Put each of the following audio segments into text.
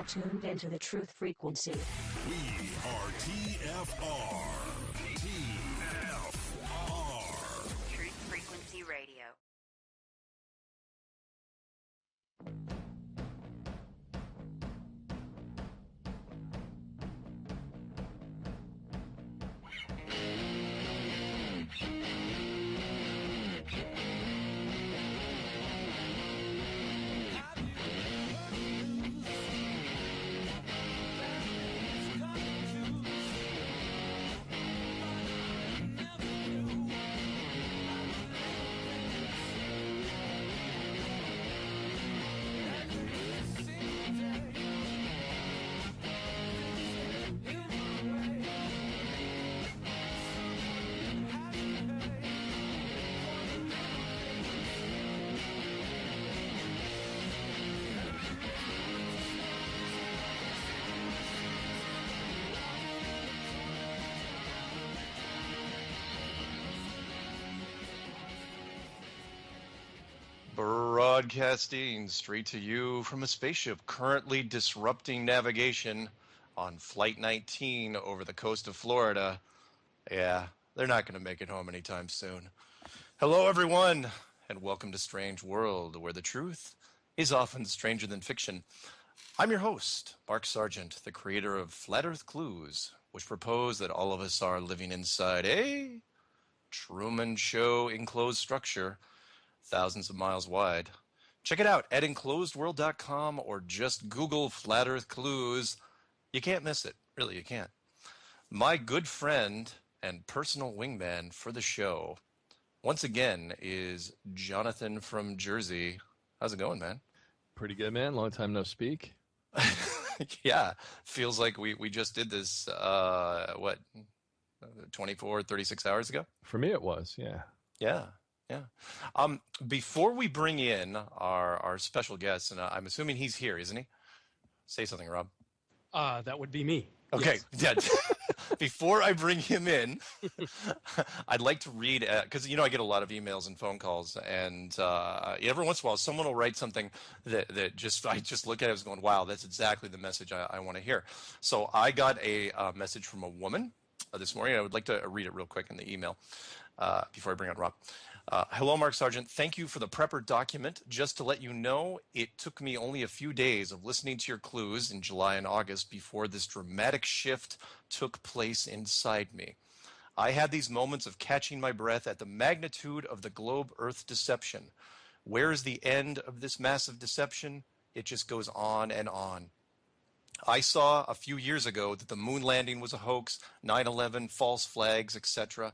tuned into the truth frequency. We are TFR. TFR. Truth Frequency Radio. Broadcasting straight to you from a spaceship currently disrupting navigation on Flight 19 over the coast of Florida. Yeah, they're not going to make it home anytime soon. Hello, everyone, and welcome to Strange World, where the truth is often stranger than fiction. I'm your host, Mark Sargent, the creator of Flat Earth Clues, which propose that all of us are living inside a Truman Show enclosed structure, thousands of miles wide. Check it out at enclosedworld.com or just Google Flat Earth Clues. You can't miss it. Really, you can't. My good friend and personal wingman for the show, once again, is Jonathan from Jersey. How's it going, man? Pretty good, man. Long time no speak. Yeah, feels like we just did this, 24, 36 hours ago? For me, it was, yeah. Yeah. Before we bring in our special guest, and I'm assuming he's here, isn't he? Say something, Rob. That would be me. Okay. Yes. Yeah. Before I bring him in, I'd like to read, because, I get a lot of emails and phone calls, and every once in a while someone will write something that I just look at it as going, wow, that's exactly the message I want to hear. So I got a message from a woman this morning. I would like to read it real quick in the email before I bring on Rob. Hello, Mark Sargent. Thank you for the prepper document. Just to let you know, it took me only a few days of listening to your clues in July and August before this dramatic shift took place inside me. I had these moments of catching my breath at the magnitude of the globe-Earth deception. Where is the end of this massive deception? It just goes on and on. I saw a few years ago that the moon landing was a hoax, 9/11, false flags, etc.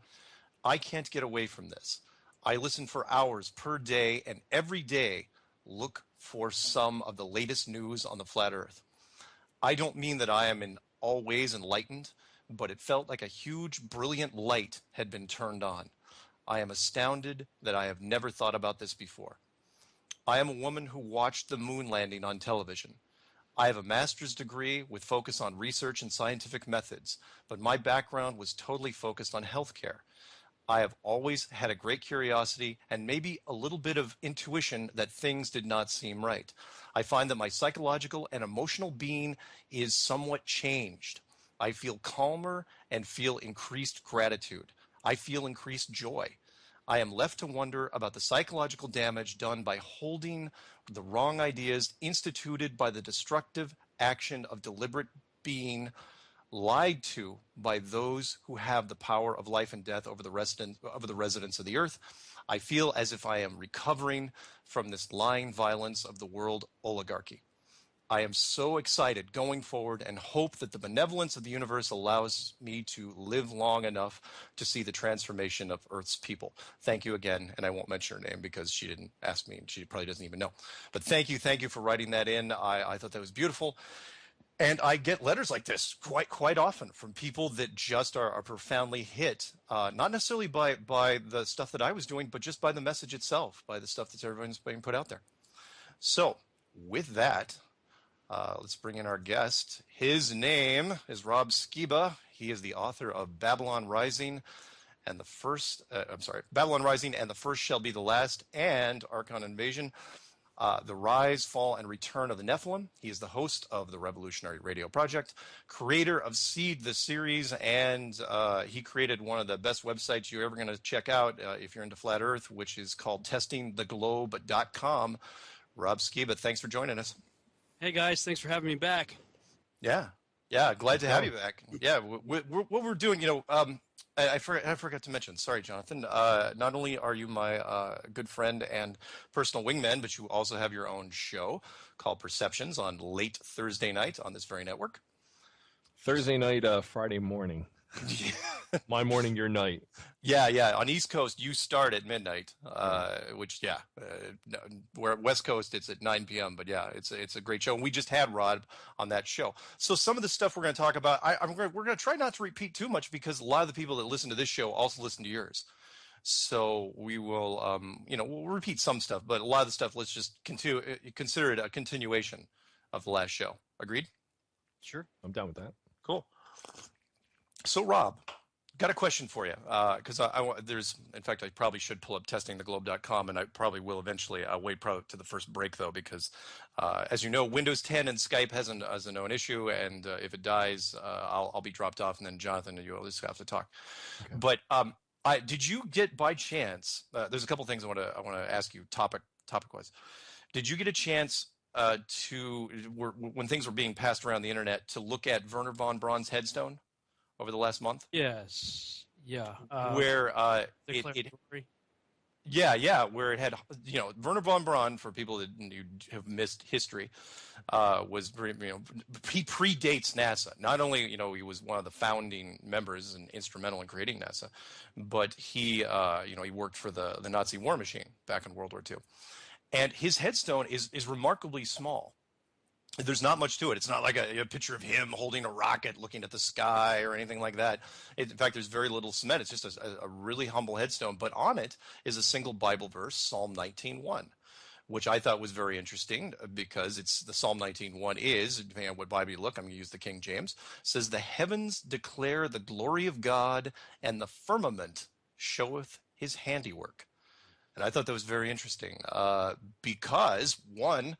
I can't get away from this. I listen for hours per day, and every day look for some of the latest news on the flat Earth. I don't mean that I am in all ways enlightened, but it felt like a huge, brilliant light had been turned on. I am astounded that I have never thought about this before. I am a woman who watched the moon landing on television. I have a master's degree with focus on research and scientific methods, but my background was totally focused on healthcare. I have always had a great curiosity and maybe a little bit of intuition that things did not seem right. I find that my psychological and emotional being is somewhat changed. I feel calmer and feel increased gratitude. I feel increased joy. I am left to wonder about the psychological damage done by holding the wrong ideas instituted by the destructive action of deliberate being lied to by those who have the power of life and death over the residents of the earth. I feel as if I am recovering from this lying violence of the world oligarchy. I am so excited going forward and hope that the benevolence of the universe allows me to live long enough to see the transformation of Earth's people. Thank you again, and I won't mention her name because she didn't ask me and she probably doesn't even know. But thank you for writing that in. I thought that was beautiful. And I get letters like this quite often from people that just are profoundly hit, not necessarily by the stuff that I was doing, but just by the message itself, by the stuff that's everyone's being put out there. So, with that, let's bring in our guest. His name is Rob Skiba. He is the author of Babylon Rising and Babylon Rising and the First Shall Be the Last, and Archon Invasion. The Rise, Fall, and Return of the Nephilim. He is the host of the Revolutionary Radio Project, creator of Seed, the series, and he created one of the best websites you're ever going to check out if you're into Flat Earth, which is called testingtheglobe.com. Rob Skiba, thanks for joining us. Hey guys, thanks for having me back. Yeah, glad to have you back. Yeah, what we're doing, I forgot to mention. Sorry, Jonathan. Not only are you my good friend and personal wingman, but you also have your own show called Perceptions on late Thursday night on this very network. Thursday night, Friday morning. My morning, your night. Yeah. On East Coast, you start at midnight, which, where at West Coast, it's at 9 p.m. But yeah, it's a great show. And we just had Rod on that show. So some of the stuff we're going to talk about, we're going to try not to repeat too much because a lot of the people that listen to this show also listen to yours. So we will, we'll repeat some stuff, but a lot of the stuff, let's just consider it a continuation of the last show. Agreed? Sure. I'm down with that. Cool. So, Rob, got a question for you, because in fact, I probably should pull up testingtheglobe.com, and I probably will eventually. I'll wait probably to the first break, though, because, as you know, Windows 10 and Skype has a known issue, and if it dies, I'll be dropped off, and then Jonathan and you will just have to talk. Okay. But did you get, by chance, there's a couple things I want to ask you topic-wise. Did you get a chance when things were being passed around the internet to look at Wernher von Braun's headstone over the last month? Yes. Yeah. Where where it had, Wernher von Braun, for people that have missed history, he predates NASA. Not only, he was one of the founding members and instrumental in creating NASA, but he worked for the Nazi war machine back in World War II. And his headstone is remarkably small. There's not much to it. It's not like a picture of him holding a rocket looking at the sky or anything like that. In fact, there's very little cement. It's just a really humble headstone. But on it is a single Bible verse, Psalm 19:1, which I thought was very interesting because the Psalm 19:1 is, depending on what Bible you look, I'm going to use the King James, says, "The heavens declare the glory of God, and the firmament showeth his handiwork." And I thought that was very interesting because, one,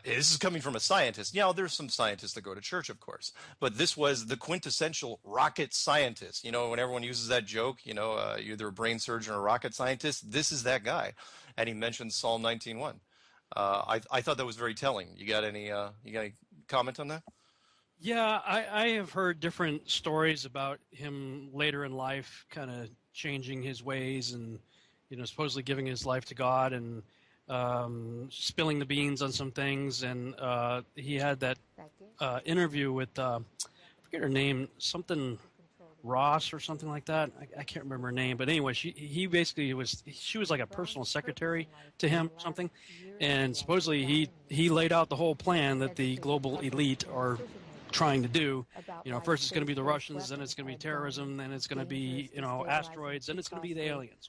this is coming from a scientist. There's some scientists that go to church, of course, but this was the quintessential rocket scientist. When everyone uses that joke, you're either a brain surgeon or a rocket scientist, this is that guy. And he mentioned Psalm 19:1. I thought that was very telling. You got any comment on that? Yeah, I have heard different stories about him later in life, kind of changing his ways and, supposedly giving his life to God and spilling the beans on some things. And he had that interview with, I forget her name, something Ross or something like that. I can't remember her name. But anyway, she was like a personal secretary to him or something. And supposedly he laid out the whole plan that the global elite are trying to do. First it's going to be the Russians, then it's going to be terrorism, then it's going to be, asteroids, then it's going to be the aliens.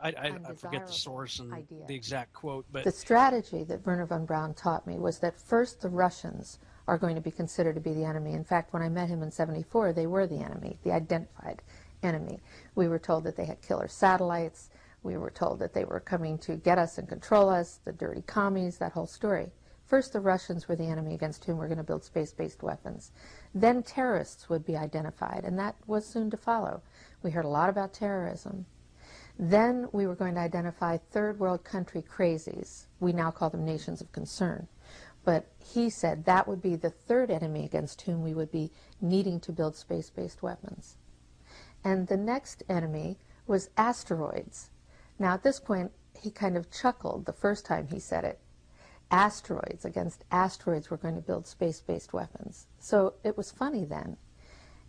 I forget the source and the exact quote, but the strategy that Wernher von Braun taught me was that first the Russians are going to be considered to be the enemy. In fact, when I met him in '74, they were the enemy, the identified enemy. We were told that they had killer satellites. We were told that they were coming to get us and control us, the dirty commies, that whole story. First, the Russians were the enemy against whom we're going to build space-based weapons. Then terrorists would be identified, and that was soon to follow. We heard a lot about terrorism. Then we were going to identify third world country crazies. We now call them nations of concern. But he said that would be the third enemy against whom we would be needing to build space-based weapons. And the next enemy was asteroids. Now at this point, he kind of chuckled the first time he said it. Asteroids, against asteroids we're going to build space-based weapons. So it was funny then.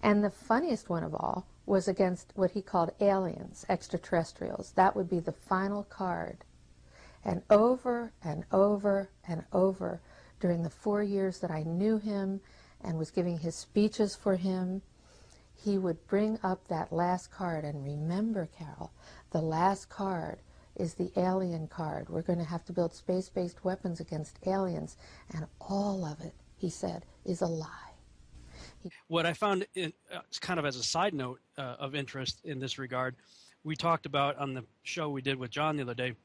And the funniest one of all was against what he called aliens, extraterrestrials. That would be the final card. And over and over and over during the 4 years that I knew him and was giving his speeches for him, he would bring up that last card. And remember, Carol, the last card is the alien card. We're going to have to build space-based weapons against aliens. And all of it, he said, is a lie. What I found, kind of as a side note of interest in this regard, we talked about on the show we did with John the other day,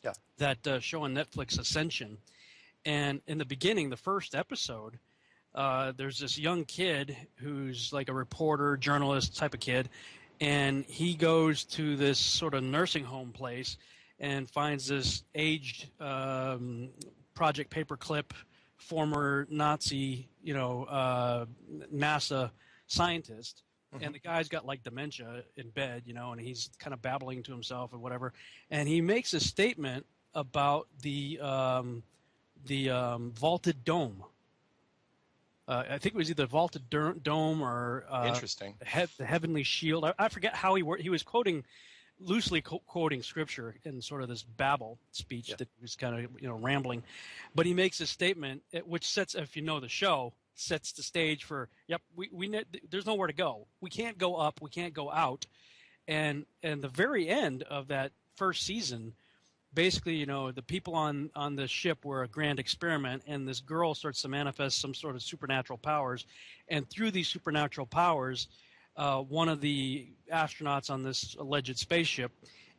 Yeah. That show on Netflix, Ascension. And in the beginning, the first episode, there's this young kid who's like a reporter, journalist type of kid, and he goes to this sort of nursing home place and finds this aged Project Paperclip former Nazi, NASA scientist. Mm-hmm. And the guy's got like dementia in bed, and he's kind of babbling to himself or whatever. And he makes a statement about the vaulted dome. I think it was either vaulted dome or Interesting. the heavenly shield. I forget how he was loosely quoting scripture in sort of this babble speech that he was kind of rambling, but he makes a statement which sets, if you know the show, sets the stage for there's nowhere to go. We can't go up. We can't go out. And the very end of that first season, basically, the people on the ship were a grand experiment, and this girl starts to manifest some sort of supernatural powers. And through these supernatural powers, one of the astronauts on this alleged spaceship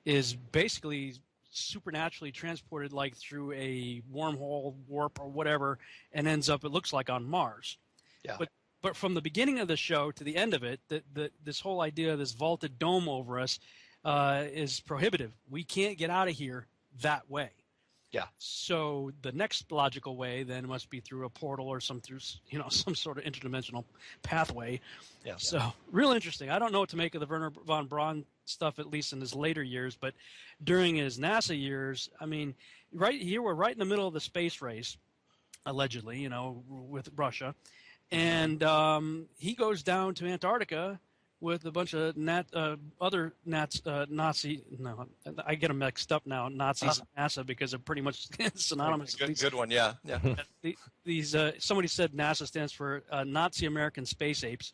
is basically supernaturally transported like through a wormhole, warp, or whatever, and ends up, it looks like, on Mars. Yeah. But from the beginning of the show to the end of it, this whole idea of this vaulted dome over us is prohibitive. We can't get out of here that way. Yeah. So the next logical way then must be through a portal or some sort of interdimensional pathway. Yeah. So real interesting. I don't know what to make of the Werner von Braun stuff, at least in his later years, but during his NASA years, I mean, right here we're right in the middle of the space race, allegedly, with Russia, and he goes down to Antarctica with a bunch of other Nazi. No, I get them mixed up now. Nazis and NASA, because they're pretty much synonymous. Good one, yeah. These somebody said NASA stands for Nazi American Space Apes.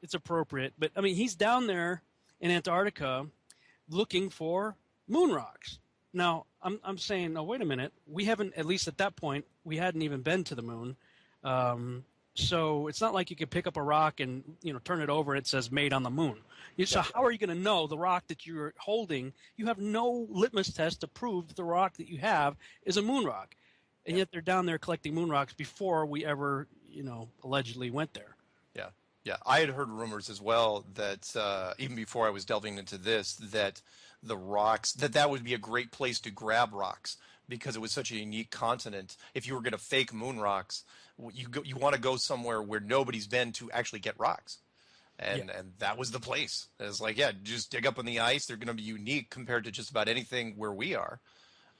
It's appropriate, but I mean, he's down there in Antarctica looking for moon rocks. Now, I'm saying, no, wait a minute. We haven't, at least at that point, we hadn't even been to the moon. So it's not like you could pick up a rock and turn it over and it says made on the moon. So how are you going to know the rock that you're holding? You have no litmus test to prove that the rock that you have is a moon rock, and yet they're down there collecting moon rocks before we ever allegedly went there. Yeah. I had heard rumors as well that even before I was delving into this, that the rocks that would be a great place to grab rocks, because it was such a unique continent. If you were going to fake moon rocks, you want to go somewhere where nobody's been to actually get rocks. And that was the place. It's like, just dig up on the ice. They're going to be unique compared to just about anything where we are.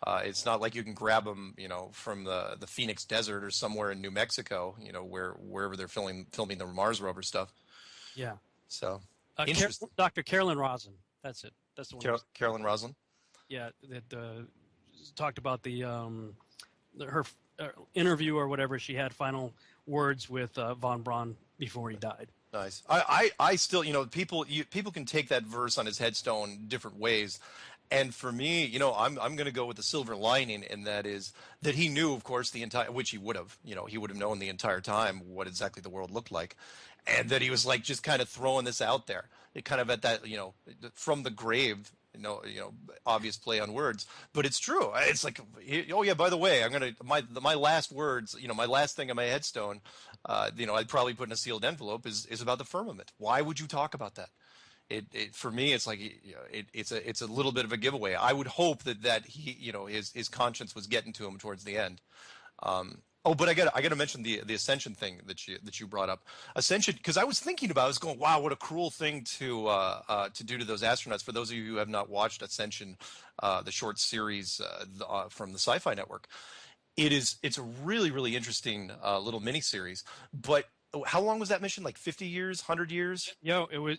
It's not like you can grab them, from the Phoenix Desert or somewhere in New Mexico, wherever they're filming the Mars rover stuff. Yeah. So, Dr. Carolyn Rosin. That's it. That's the one. Carolyn Rosin. Yeah. That talked about her interview or whatever. She had final words with von Braun before he died. Nice. I still, people can take that verse on his headstone different ways. And for me, I'm going to go with the silver lining, and that is that he knew, of course, which he would have, he would have known the entire time what exactly the world looked like. And that he was like just kind of throwing this out there. It kind of at that, from the grave, obvious play on words, but it's true. It's like, oh yeah, by the way, I'm going to, my last words, my last thing on my headstone, I'd probably put in a sealed envelope is about the firmament. Why would you talk about that? It for me, it's like, it's a little bit of a giveaway. I would hope that he, his conscience was getting to him towards the end. But I got to mention the Ascension thing that you brought up. Ascension, because I was thinking about it, I was going, wow, what a cruel thing to do to those astronauts. For those of you who have not watched Ascension, the short series from the Sci-Fi Network, it's a really, really interesting little mini series. But how long was that mission? Like 50 years, 100 years? It was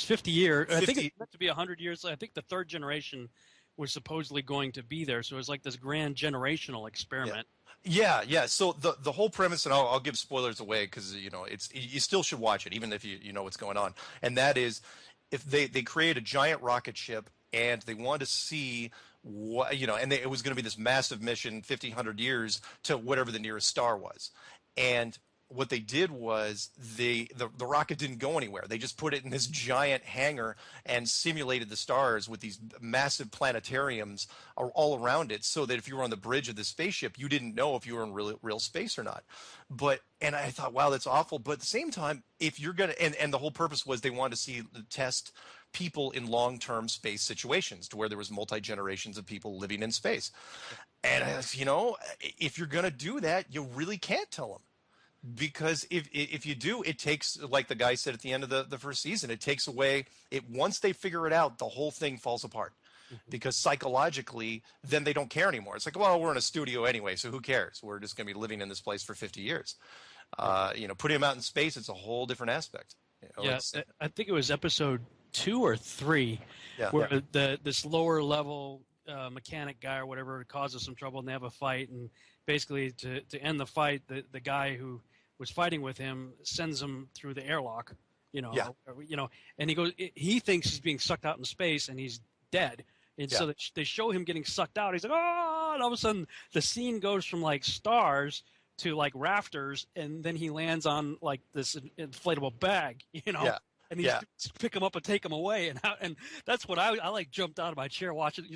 50 years. 50. I think it's meant to be 100 years. I think the third generation was supposedly going to be there, so it was like this grand generational experiment. Yeah. So the whole premise, and I'll give spoilers away because you still should watch it even if you know what's going on. And that is, if they create a giant rocket ship and they want to see what it was going to be this massive mission, 100 years to whatever the nearest star was. And what they did was the rocket didn't go anywhere. They just put it in this giant hangar and simulated the stars with these massive planetariums all around it, so that if you were on the bridge of the spaceship, you didn't know if you were in real space or not. And I thought, wow, that's awful. But at the same time, if you're gonna, and the whole purpose was they wanted to test people in long-term space situations, to where there was multi-generations of people living in space. And if you're going to do that, you really can't tell them, because if you do, it takes, like the guy said at the end of the first season, it takes away it. Once they figure it out, the whole thing falls apart, because psychologically, then they don't care anymore. It's like, well, we're in a studio anyway, so who cares? We're just going to be living in this place for 50 years. Putting them out in space, it's a whole different aspect. I think it was episode 2 or 3 where this lower level mechanic guy or whatever causes some trouble, and they have a fight, and basically to end the fight, the guy who was fighting with him sends him through the airlock, and he thinks he's being sucked out in space and he's dead. And so they show him getting sucked out. He's like, oh, and all of a sudden the scene goes from like stars to like rafters, and then he lands on like this inflatable bag, and these dudes pick him up and take him away, and that's what I like jumped out of my chair watching.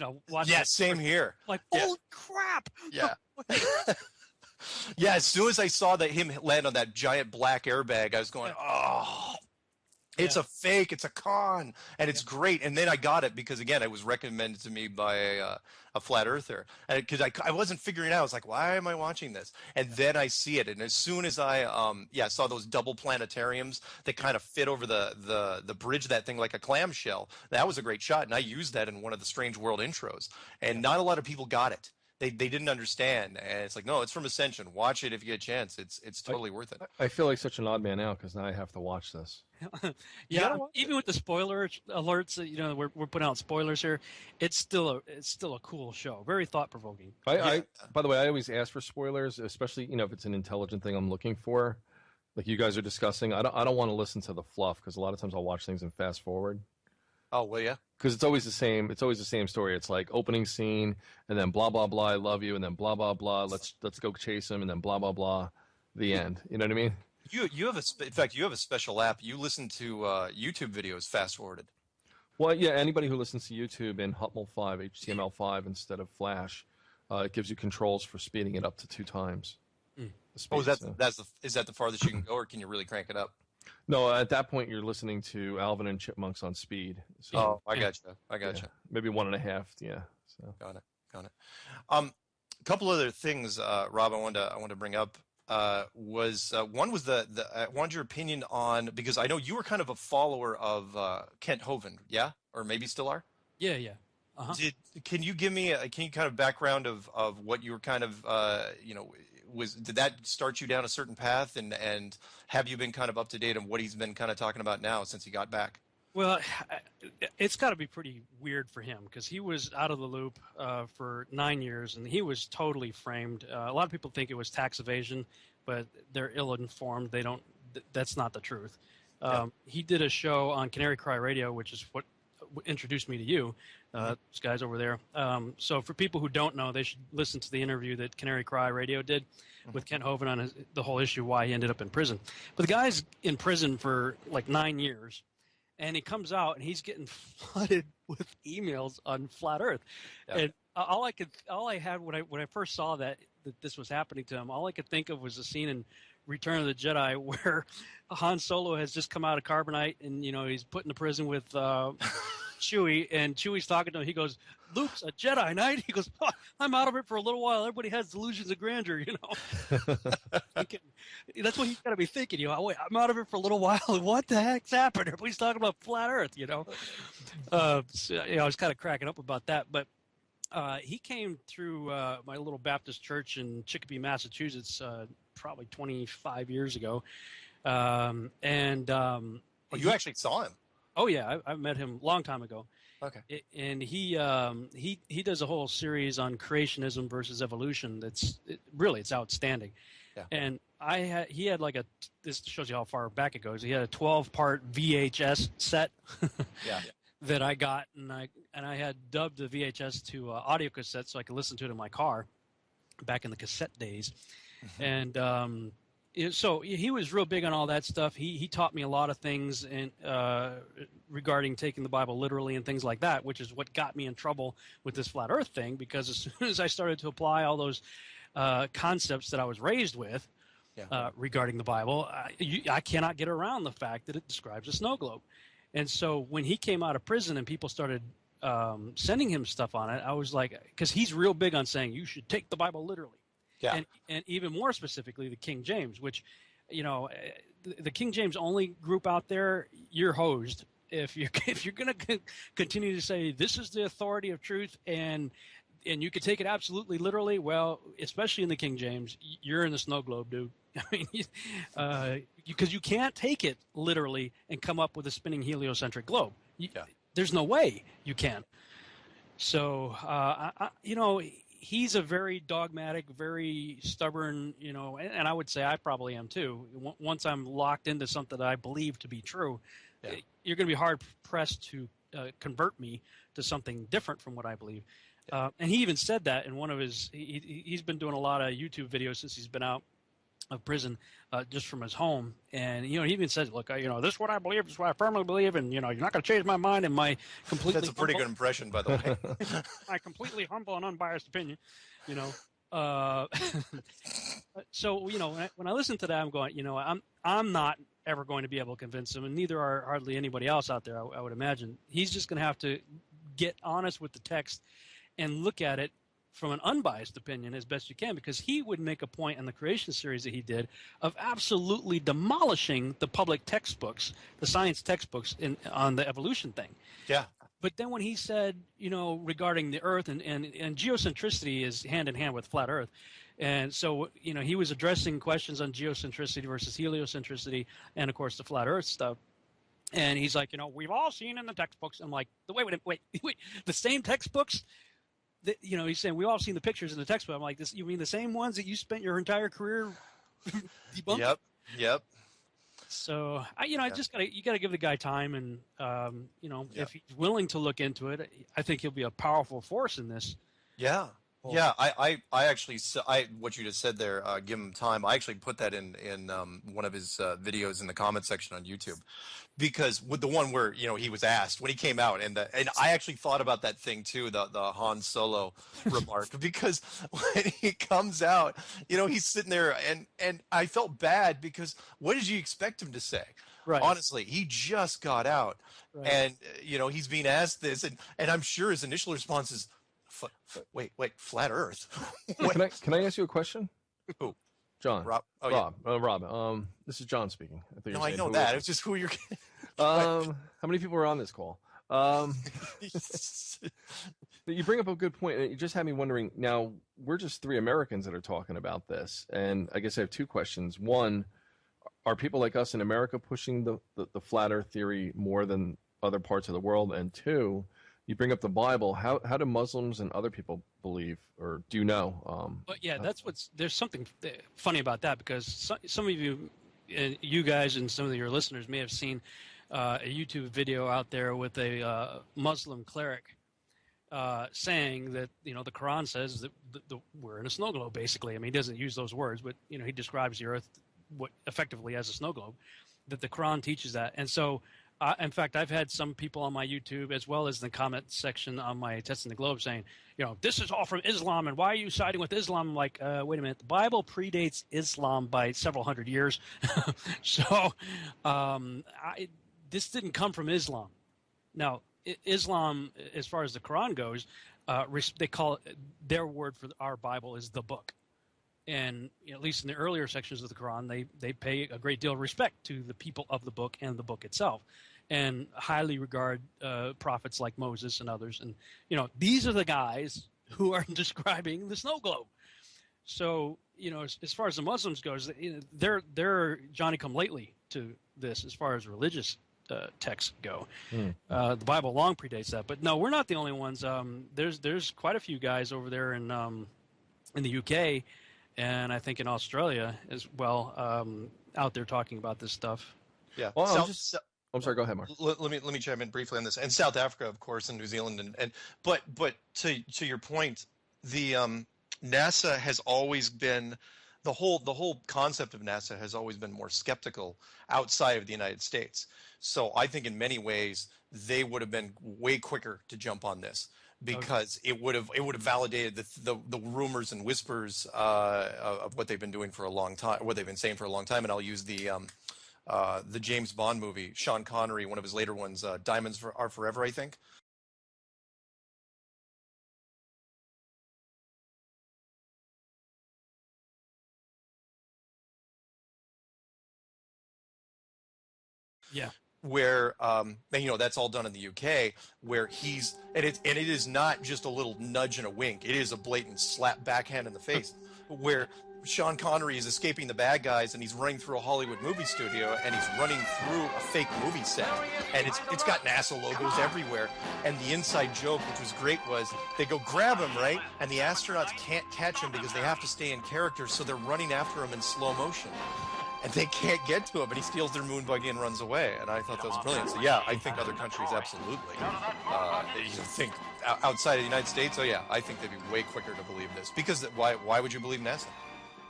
Yeah, same here. Like, holy crap! Yeah. Yeah. As soon as I saw him land on that giant black airbag, I was going, oh. It's a fake. It's a con, and it's great. And then I got it because, again, it was recommended to me by a flat earther, and because I wasn't figuring it out. I was like, why am I watching this? And then I see it, and as soon as I saw those double planetariums that kind of fit over the bridge of that thing like a clamshell, that was a great shot, and I used that in one of the Strange World intros. And not a lot of people got it. They didn't understand, and it's like, no, it's from Ascension. Watch it if you get a chance. It's totally worth it. I feel like such an odd man out because now I have to watch this. Even with the spoiler alerts, we're putting out spoilers here. It's still a cool show, very thought provoking. By the way, I always ask for spoilers, especially if it's an intelligent thing I'm looking for, like you guys are discussing. I don't want to listen to the fluff, because a lot of times I'll watch things and fast forward. Oh, well, yeah. Because it's always the same. It's always the same story. It's like opening scene, and then blah blah blah, I love you, and then blah blah blah, let's go chase him, and then blah blah blah, the end. You know what I mean? You have in fact, you have a special app. You listen to YouTube videos fast forwarded. Well, yeah. Anybody who listens to YouTube in HTML5, HTML5 instead of Flash, it gives you controls for speeding it up to 2 times. The speed, is that the farthest you can go, or can you really crank it up? No, at that point you're listening to Alvin and Chipmunks on speed. So, I gotcha. Maybe 1.5. Yeah. So. Got it. A couple other things, Rob, I wanted to bring up. One was I wanted your opinion on, because I know you were kind of a follower of Kent Hovind, yeah, or maybe still are. Yeah. Uh-huh. Can you give me a kind of background of what you were kind of did that start you down a certain path, and have you been kind of up to date on what he's been kind of talking about now since he got back? Well, it's got to be pretty weird for him, because he was out of the loop for 9 years, and he was totally framed. A lot of people think it was tax evasion, but they're ill-informed. That's not the truth. He did a show on Canary Cry Radio, which is what introduced me to you, those guys over there. So for people who don't know, they should listen to the interview that Canary Cry Radio did with Kent Hovind on the whole issue, why he ended up in prison. But the guy's in prison for like 9 years, and he comes out and he's getting flooded with emails on Flat Earth. And all I had when I first saw that this was happening to him, all I could think of was a scene in Return of the Jedi where Han Solo has just come out of carbonite, and he's put in the prison with Chewie, and Chewie's talking to him. He goes, "Luke's a Jedi Knight." He goes, "Oh, I'm out of it for a little while. Everybody has delusions of grandeur, That's what he's got to be thinking. Wait, I'm out of it for a little while. What the heck's happened? Everybody's talking about flat Earth. I was kind of cracking up about that, but. He came through my little Baptist church in Chicopee, Massachusetts, probably 25 years ago, you actually saw him? Oh yeah, I met him a long time ago. Okay. And he does a whole series on creationism versus evolution. It's outstanding. Yeah. And he had like this shows you how far back it goes. He had a 12-part VHS set. Yeah. That I got, and I had dubbed the VHS to audio cassette so I could listen to it in my car back in the cassette days. And So he was real big on all that stuff. He taught me a lot of things regarding taking the Bible literally and things like that, which is what got me in trouble with this flat Earth thing. Because as soon as I started to apply all those concepts that I was raised with regarding the Bible, I cannot get around the fact that it describes a snow globe. And so when he came out of prison and people started sending him stuff on it, I was like, because he's real big on saying you should take the Bible literally. Yeah. And even more specifically, the King James, which, the King James only group out there, you're hosed. If you're going to continue to say this is the authority of truth and you can take it absolutely literally, well, especially in the King James, you're in the snow globe, dude. I mean, because you can't take it literally and come up with a spinning heliocentric globe. There's no way you can. So, he's a very dogmatic, very stubborn, and I would say I probably am too. Once I'm locked into something that I believe to be true, you're going to be hard pressed to convert me to something different from what I believe. And he even said that in one of his, he's been doing a lot of YouTube videos since he's been out of prison, just from his home. And, he even says, look, this is what I believe, this is what I firmly believe, and, you're not going to change my mind and my completely That's a pretty good impression, by the way. my completely humble and unbiased opinion, So, when I listen to that, I'm going, I'm not ever going to be able to convince him, and neither are hardly anybody else out there, I would imagine. He's just going to have to get honest with the text and look at it from an unbiased opinion as best you can, because he would make a point in the creation series that he did of absolutely demolishing the public textbooks, the science textbooks on the evolution thing. Yeah. But then when he said, regarding the Earth and geocentricity is hand in hand with flat Earth. And so, he was addressing questions on geocentricity versus heliocentricity and, of course, the flat Earth stuff. And he's like, we've all seen in the textbooks. I'm like, wait, the same textbooks? He's saying we've all seen the pictures in the textbook. I'm like, you mean the same ones that you spent your entire career debunking? Yep. So you got to give the guy time, and if he's willing to look into it, I think he'll be a powerful force in this. Yeah. Yeah, I actually, what you just said there, give him time. I actually put that in one of his videos in the comment section on YouTube, because with the one where he was asked when he came out, and I actually thought about that thing too, the Han Solo remark, because when he comes out, he's sitting there, and I felt bad, because what did you expect him to say? Right. Honestly, he just got out, right. And he's being asked this, and I'm sure his initial response is, wait, flat Earth. Can I ask you a question? Who? John. Rob. Oh, Rob. yeah. Rob. This is John speaking. I know that. It's just who you're. How many people are on this call? You bring up a good point. You just had me wondering. Now, we're just three Americans that are talking about this, and I guess I have two questions. One, are people like us in America pushing the flat Earth theory more than other parts of the world? And two, you bring up the Bible. How do Muslims and other people believe, or do you know? But yeah, there's something funny about that, because some of you guys and some of your listeners may have seen a YouTube video out there with a Muslim cleric saying that the Quran says that we're in a snow globe. Basically, I mean, he doesn't use those words, but he describes the Earth effectively as a snow globe. That the Quran teaches that, and so. In fact, I've had some people on my YouTube, as well as the comment section on my Testing the Globe, saying, this is all from Islam, and why are you siding with Islam? I'm like, wait a minute. The Bible predates Islam by several hundred years. So this didn't come from Islam. Now, Islam, as far as the Quran goes, they call it, their word for our Bible is the book. And at least in the earlier sections of the Quran, they pay a great deal of respect to the people of the book and the book itself, and highly regard prophets like Moses and others. And these are the guys who are describing the snow globe. So as far as the Muslims goes, they're Johnny come lately to this as far as religious texts go. The Bible long predates that, but no, we're not the only ones. There's quite a few guys over there in the UK. And I think in Australia as well, out there talking about this stuff. Yeah. Well, I'm sorry. Go ahead, Mark. Let me chime in briefly on this. And South Africa, of course, and New Zealand, but to your point, the NASA has always been the whole concept of NASA has always been more skeptical outside of the United States. So I think in many ways they would have been way quicker to jump on this, because it would have validated the rumors and whispers of what they've been doing for a long time, what they've been saying for a long time. And I'll use the James Bond movie, Sean Connery, one of his later ones, Diamonds Are Forever, I think. Yeah. Where and that's all done in the UK, where it is not just a little nudge and a wink, it is a blatant slap backhand in the face, where Sean Connery is escaping the bad guys and he's running through a Hollywood movie studio and he's running through a fake movie set, and it's got NASA logos everywhere, and the inside joke, which was great, was they go grab him, right, and the astronauts can't catch him because they have to stay in character, so they're running after him in slow motion. And they can't get to him, and he steals their moon buggy and runs away. And I thought that was brilliant. So yeah, I think other countries absolutely. You think outside of the United States? Oh yeah, I think they'd be way quicker to believe this. Because why would you believe NASA?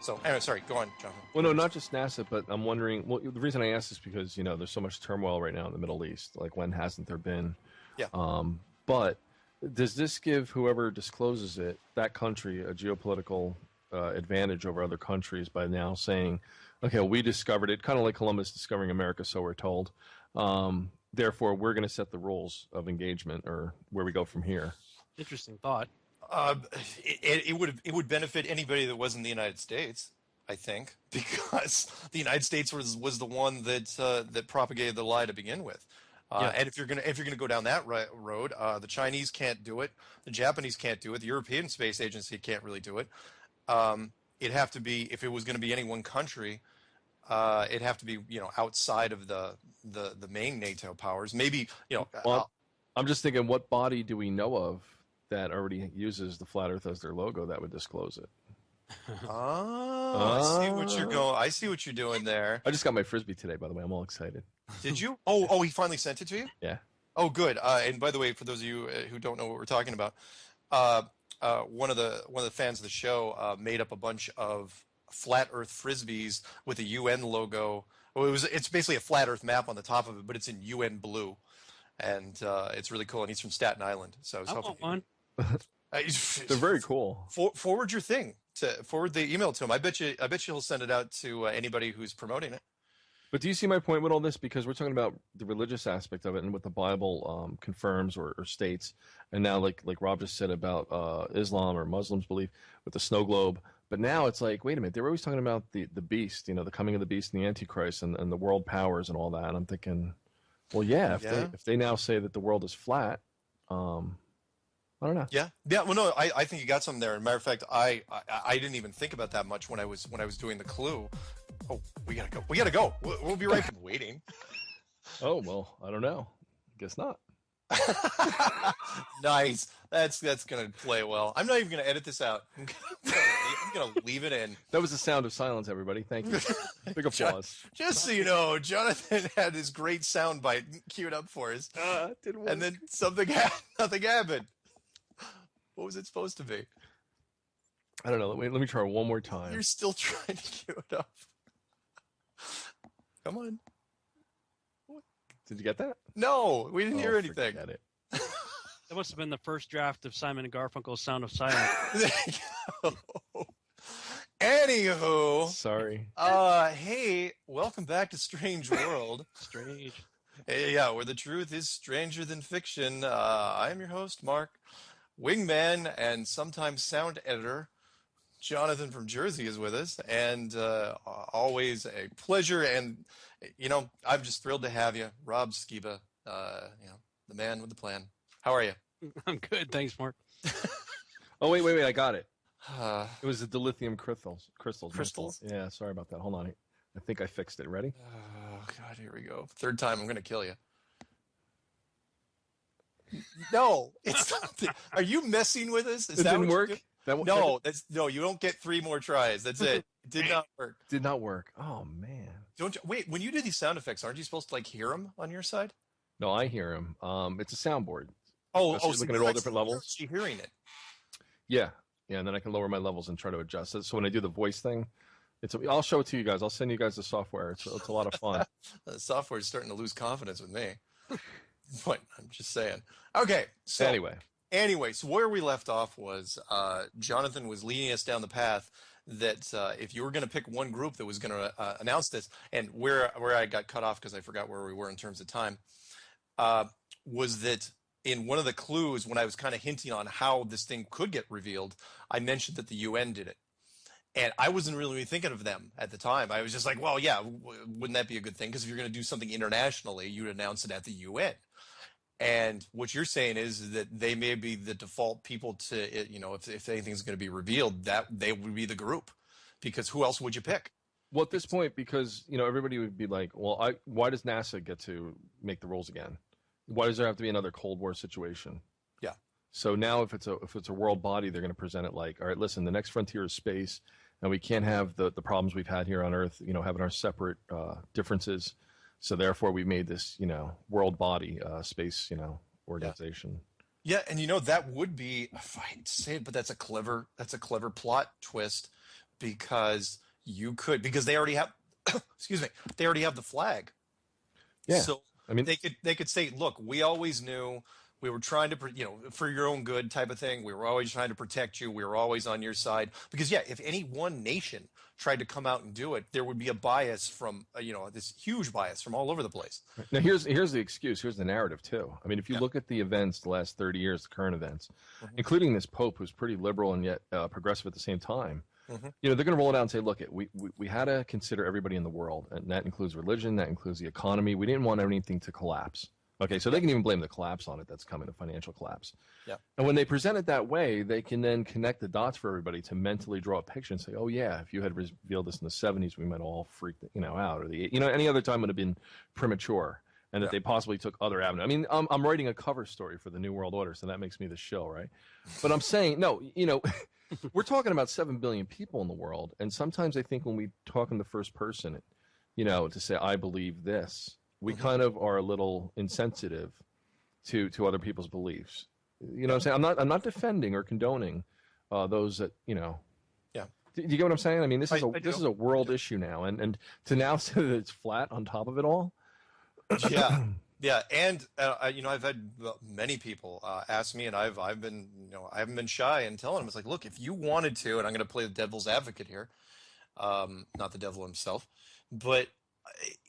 So anyway, sorry, go on, Jonathan. Well, no, not just NASA, but I'm wondering. Well, the reason I ask is because there's so much turmoil right now in the Middle East. Like, when hasn't there been? Yeah. But does this give whoever discloses it, that country, a geopolitical advantage over other countries by now saying, okay, well, we discovered it, kind of like Columbus discovering America, so we're told. Therefore, we're going to set the rules of engagement or where we go from here. Interesting thought. It would benefit anybody that wasn't the United States, I think, because the United States was the one that propagated the lie to begin with. And if you're gonna go down that road, the Chinese can't do it, the Japanese can't do it, the European Space Agency can't really do it. It'd have to be, if it was going to be any one country, it'd have to be outside of the main NATO powers. Maybe Well, I'm just thinking, what body do we know of that already uses the flat Earth as their logo that would disclose it? I see what you're going. I see what you're doing there. I just got my Frisbee today, by the way. I'm all excited. Did you? Oh, he finally sent it to you? Yeah. Oh, good. And by the way, for those of you who don't know what we're talking about, one of the fans of the show made up a bunch of flat Earth Frisbees with a UN logo. Well, it's basically a flat Earth map on the top of it, but it's in UN blue, and it's really cool. And he's from Staten Island, so I was hoping. Want one. They're very cool. Forward your thing. Forward the email to him. I bet you he'll send it out to anybody who's promoting it. But do you see my point with all this? Because we're talking about the religious aspect of it and what the Bible confirms or states. And now, like Rob just said about Islam or Muslims' belief with the snow globe. But now it's like, wait a minute, they were always talking about the beast, the coming of the beast and the Antichrist and the world powers and all that. And I'm thinking, well, if they now say that the world is flat, I don't know. Yeah. Well, no, I think you got something there. As a matter of fact, I didn't even think about that much when I was doing the clue. Oh, we gotta go. We'll be right back. Waiting. Oh, well, I don't know. Guess not. Nice. That's gonna play well. I'm not even gonna edit this out. I'm gonna leave it in. That was the sound of silence, everybody. Thank you. Big applause. Just so you know, Jonathan had his great sound bite queued up for us. Didn't work. And then nothing happened. What was it supposed to be? I don't know. Let me try one more time. You're still trying to cue it up. Come on. Did you get that? No, we didn't hear anything. Forget it. That must have been the first draft of Simon and Garfunkel's Sound of Silence. There you go. Anywho. Sorry. Hey, welcome back to Strange World. Strange. Yeah, where the truth is stranger than fiction. I am your host, Mark, wingman and sometimes sound editor. Jonathan from Jersey is with us, and always a pleasure. And I'm just thrilled to have you, Rob Skiba. The man with the plan. How are you? I'm good, thanks, Mark. Oh wait! I got it. It was the dilithium crystals. Crystals? Yeah, sorry about that. Hold on. I think I fixed it. Ready? Oh God, here we go. Third time, I'm gonna kill you. No, it's not. Are you messing with us? Is it that didn't what work? No, you don't get 3 more tries. That's it. It did not work. Did not work. Oh man. Don't you, wait. When you do these sound effects, aren't you supposed to hear them on your side? No, I hear him. It's a soundboard. So looking at all different levels. You're hearing it. Yeah, and then I can lower my levels and try to adjust it. So when I do the voice thing, I'll show it to you guys. I'll send you guys the software. It's a lot of fun. The software is starting to lose confidence with me. But I'm just saying. Okay. So anyway, so where we left off was Jonathan was leading us down the path that if you were going to pick one group that was going to announce this, and where I got cut off because I forgot where we were in terms of time, was that in one of the clues when I was kind of hinting on how this thing could get revealed, I mentioned that the UN did it. And I wasn't really thinking of them at the time. I was just like, well, yeah, wouldn't that be a good thing? Because if you're going to do something internationally, you'd announce it at the UN. And what you're saying is that they may be the default people to, if anything's going to be revealed, that they would be the group. Because who else would you pick? Well, at this point, because, everybody would be like, well, why does NASA get to make the rules again? Why does there have to be another Cold War situation? Yeah. So now if it's a world body, they're going to present it like, all right, listen, the next frontier is space. And we can't have the problems we've had here on Earth, having our separate differences. So therefore, we made this, world body, space, organization. Yeah, and that would be, if I hate to say it, but that's a clever plot twist, because they already have, excuse me, they already have the flag. Yeah. So I mean, they could say, look, we always knew. We were trying to, for your own good type of thing. We were always trying to protect you. We were always on your side. Because, yeah, if any one nation tried to come out and do it, there would be a bias from, this huge bias from all over the place. Now, here's the excuse. Here's the narrative, too. I mean, if you look at the events the last 30 years, the current events, including this Pope who's pretty liberal and yet progressive at the same time, they're going to roll it out and say, look, we had to consider everybody in the world. And that includes religion. That includes the economy. We didn't want anything to collapse. Okay, so they can even blame the collapse on it that's coming, the financial collapse. Yeah. And when they present it that way, they can then connect the dots for everybody to mentally draw a picture and say, oh, yeah, if you had revealed this in the 70s, we might have all freaked out. Or any other time would have been premature, and that they possibly took other avenues. I mean, I'm writing a cover story for the New World Order, so that makes me the shill, right? But I'm saying, no, we're talking about 7 billion people in the world, and sometimes I think when we talk in the first person, to say, I believe this, we kind of are a little insensitive to other people's beliefs. What I'm saying? I'm not defending or condoning those that, Yeah. Do you get what I'm saying? I mean, this is a world issue now, and to now say that it's flat on top of it all. Yeah. Yeah, and I've had many people ask me, and I've been I haven't been shy in telling them, it's like, look, if you wanted to, and I'm going to play the devil's advocate here, not the devil himself, but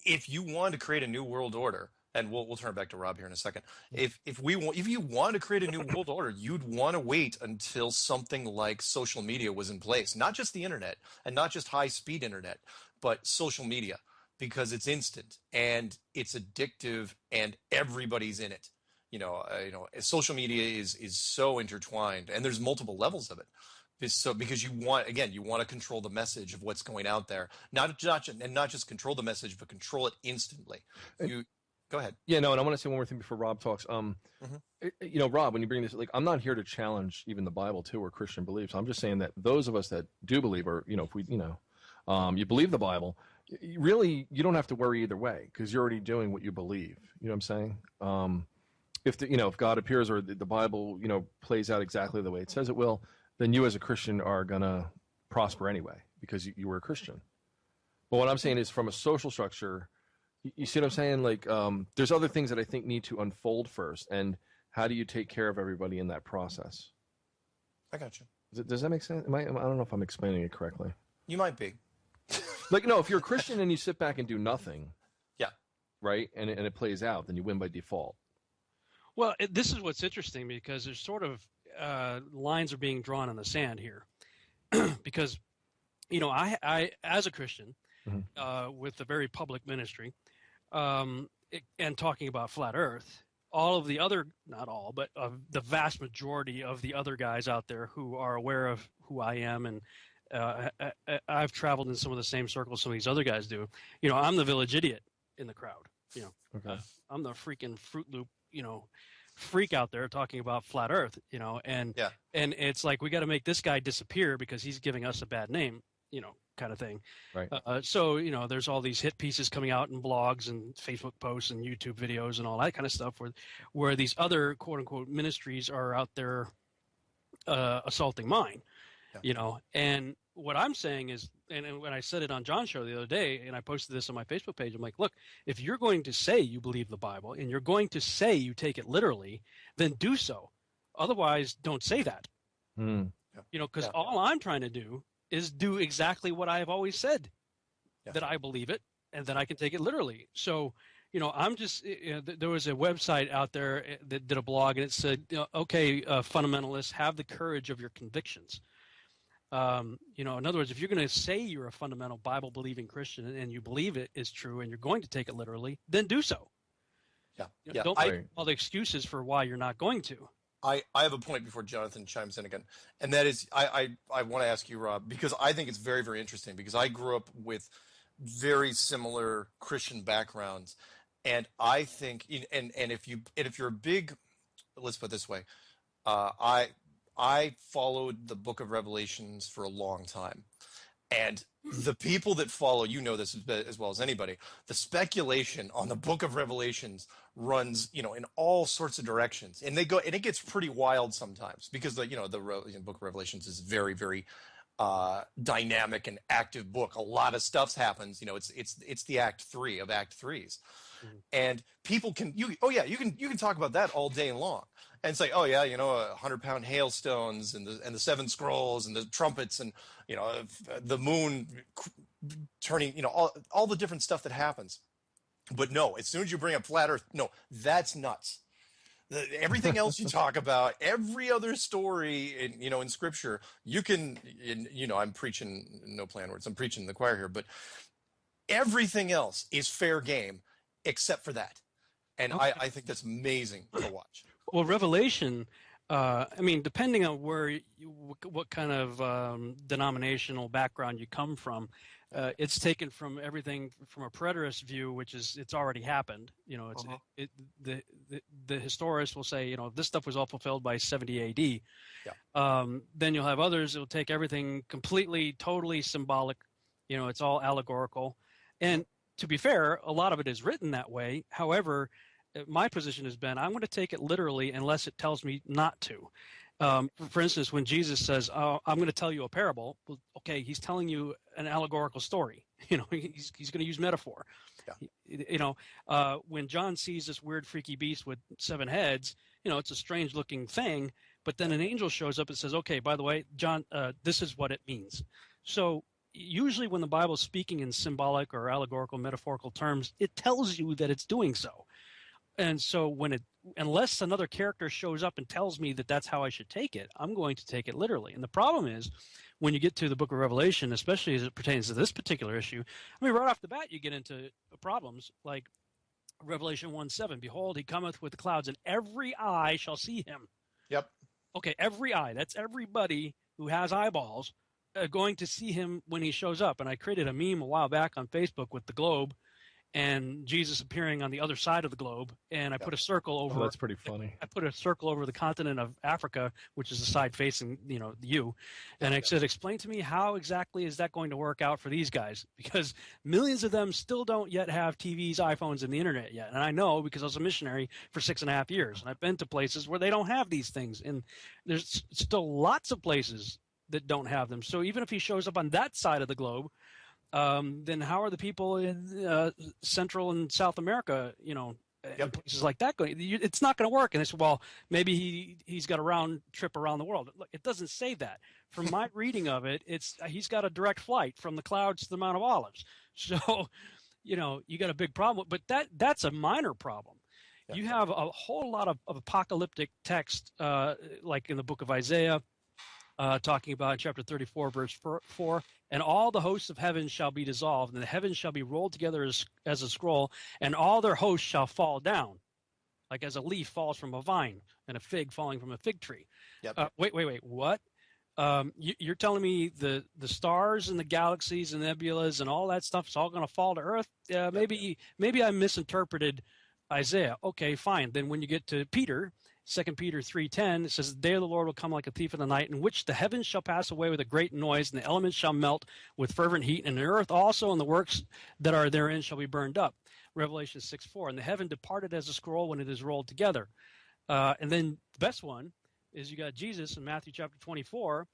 if you want to create a new world order, and we'll turn it back to Rob here in a second. If you want to create a new world order, you'd want to wait until something like social media was in place, not just the internet and not just high speed internet, but social media, because it's instant and it's addictive and everybody's in it. Social media is so intertwined, and there's multiple levels of it. So because you want to control the message of what's going out there, not just control the message, but control it instantly. Go ahead. Yeah, no, and I want to say one more thing before Rob talks. Rob, when you bring this, I'm not here to challenge even the Bible too or Christian beliefs. I'm just saying that those of us that do believe, or if we, you believe the Bible, really you don't have to worry either way, because you're already doing what you believe. You know what I'm saying? If God appears or the Bible plays out exactly the way it says it will, then you as a Christian are going to prosper anyway, because you were a Christian. But what I'm saying is, from a social structure, you see what I'm saying? Like, there's other things that I think need to unfold first. And how do you take care of everybody in that process? I got you. Does that make sense? I don't know if I'm explaining it correctly. You might be. If you're a Christian and you sit back and do nothing, yeah, right, and it plays out, then you win by default. Well, this is what's interesting, because there's sort of lines are being drawn in the sand here, because I as a Christian, with a very public ministry, and talking about flat Earth, all of the other, not all, but the vast majority of the other guys out there who are aware of who I am, and I've traveled in some of the same circles some of these other guys do. I'm the village idiot in the crowd. Okay. I'm the freaking Fruit Loop, freak out there talking about flat Earth, and it's like, we got to make this guy disappear because he's giving us a bad name, kind of thing. Right. So there's all these hit pieces coming out in blogs and Facebook posts and YouTube videos and all that kind of stuff, where these other quote unquote ministries are out there assaulting mine. And what I'm saying is, and when I said it on John's show the other day, and I posted this on my Facebook page, I'm like, look, if you're going to say you believe the Bible and you're going to say you take it literally, then do so. Otherwise, don't say that. Because all I'm trying to do is do exactly what I have always said, that I believe it and that I can take it literally. So, I'm just, there was a website out there that did a blog, and it said, okay, fundamentalists, have the courage of your convictions. In other words, if you're going to say you're a fundamental Bible-believing Christian and you believe it is true and you're going to take it literally, then do so. Don't make all the excuses for why you're not going to. I have a point before Jonathan chimes in again, and that is I want to ask you, Rob, because I think it's very, very interesting, because I grew up with very similar Christian backgrounds, and I think and if you're a big, let's put it this way, I followed the Book of Revelations for a long time, and the people that follow, this as well as anybody, the speculation on the Book of Revelations runs, in all sorts of directions, and it gets pretty wild sometimes, because the Book of Revelations is very, very dynamic and active book. A lot of stuff happens. It's the Act 3 of Act 3s, and people you can talk about that all day long and say, 100-pound hailstones and the 7 scrolls and the trumpets and the moon turning, all the different stuff that happens. But no, as soon as you bring up flat Earth, no, that's nuts. Everything else you talk about, every other story in Scripture, you can, I'm preaching, no plan words, I'm preaching the choir here, but everything else is fair game except for that. And okay. I think that's amazing to watch. Well, Revelation, depending on what kind of denominational background you come from, it's taken from everything from a preterist view, which is it's already happened. The historians will say, this stuff was all fulfilled by 70 A.D. Yeah. Then you'll have others that will take everything completely, totally symbolic. It's all allegorical. And to be fair, a lot of it is written that way. However, my position has been, I'm going to take it literally unless it tells me not to. For instance, when Jesus says, I'm going to tell you a parable, well, okay, he's telling you an allegorical story. He's going to use metaphor. Yeah. When John sees this weird, freaky beast with 7 heads, it's a strange looking thing, but then an angel shows up and says, okay, by the way, John, this is what it means. So usually when the Bible is speaking in symbolic or allegorical, metaphorical terms, it tells you that it's doing so. And so unless another character shows up and tells me that that's how I should take it, I'm going to take it literally. And the problem is, when you get to the Book of Revelation, especially as it pertains to this particular issue, right off the bat, you get into problems like Revelation 1:7. Behold, he cometh with the clouds, and every eye shall see him. Yep. Okay, every eye. That's everybody who has eyeballs going to see him when he shows up. And I created a meme a while back on Facebook with the globe and Jesus appearing on the other side of the globe, and I put a circle over. Oh, that's pretty funny. I put a circle over the continent of Africa, which is the side facing, you. And I said, explain to me how exactly is that going to work out for these guys? Because millions of them still don't yet have TVs, iPhones, and the internet yet. And I know because I was a missionary for 6.5 years, and I've been to places where they don't have these things, and there's still lots of places that don't have them. So even if he shows up on that side of the globe, then how are the people in Central and South America, and places like that going? It's not going to work. And they said, well, maybe he's got a round trip around the world. Look, it doesn't say that. From my reading of it, he's got a direct flight from the clouds to the Mount of Olives. So, you got a big problem. But that's a minor problem. Yeah. You have a whole lot of apocalyptic text, like in the book of Isaiah, talking about chapter 34, verse 4, and all the hosts of heaven shall be dissolved, and the heavens shall be rolled together as a scroll, and all their hosts shall fall down, like as a leaf falls from a vine, and a fig falling from a fig tree. Yep. Wait, what? You're telling me the stars and the galaxies and nebulas and all that stuff is all going to fall to Earth? Maybe I misinterpreted Isaiah. Okay, fine. Then when you get to Peter, 2 Peter 3:10, it says, the day of the Lord will come like a thief in the night, in which the heavens shall pass away with a great noise, and the elements shall melt with fervent heat, and the earth also and the works that are therein shall be burned up. Revelation 6:4, and the heaven departed as a scroll when it is rolled together. And then the best one is you got Jesus in Matthew chapter 24,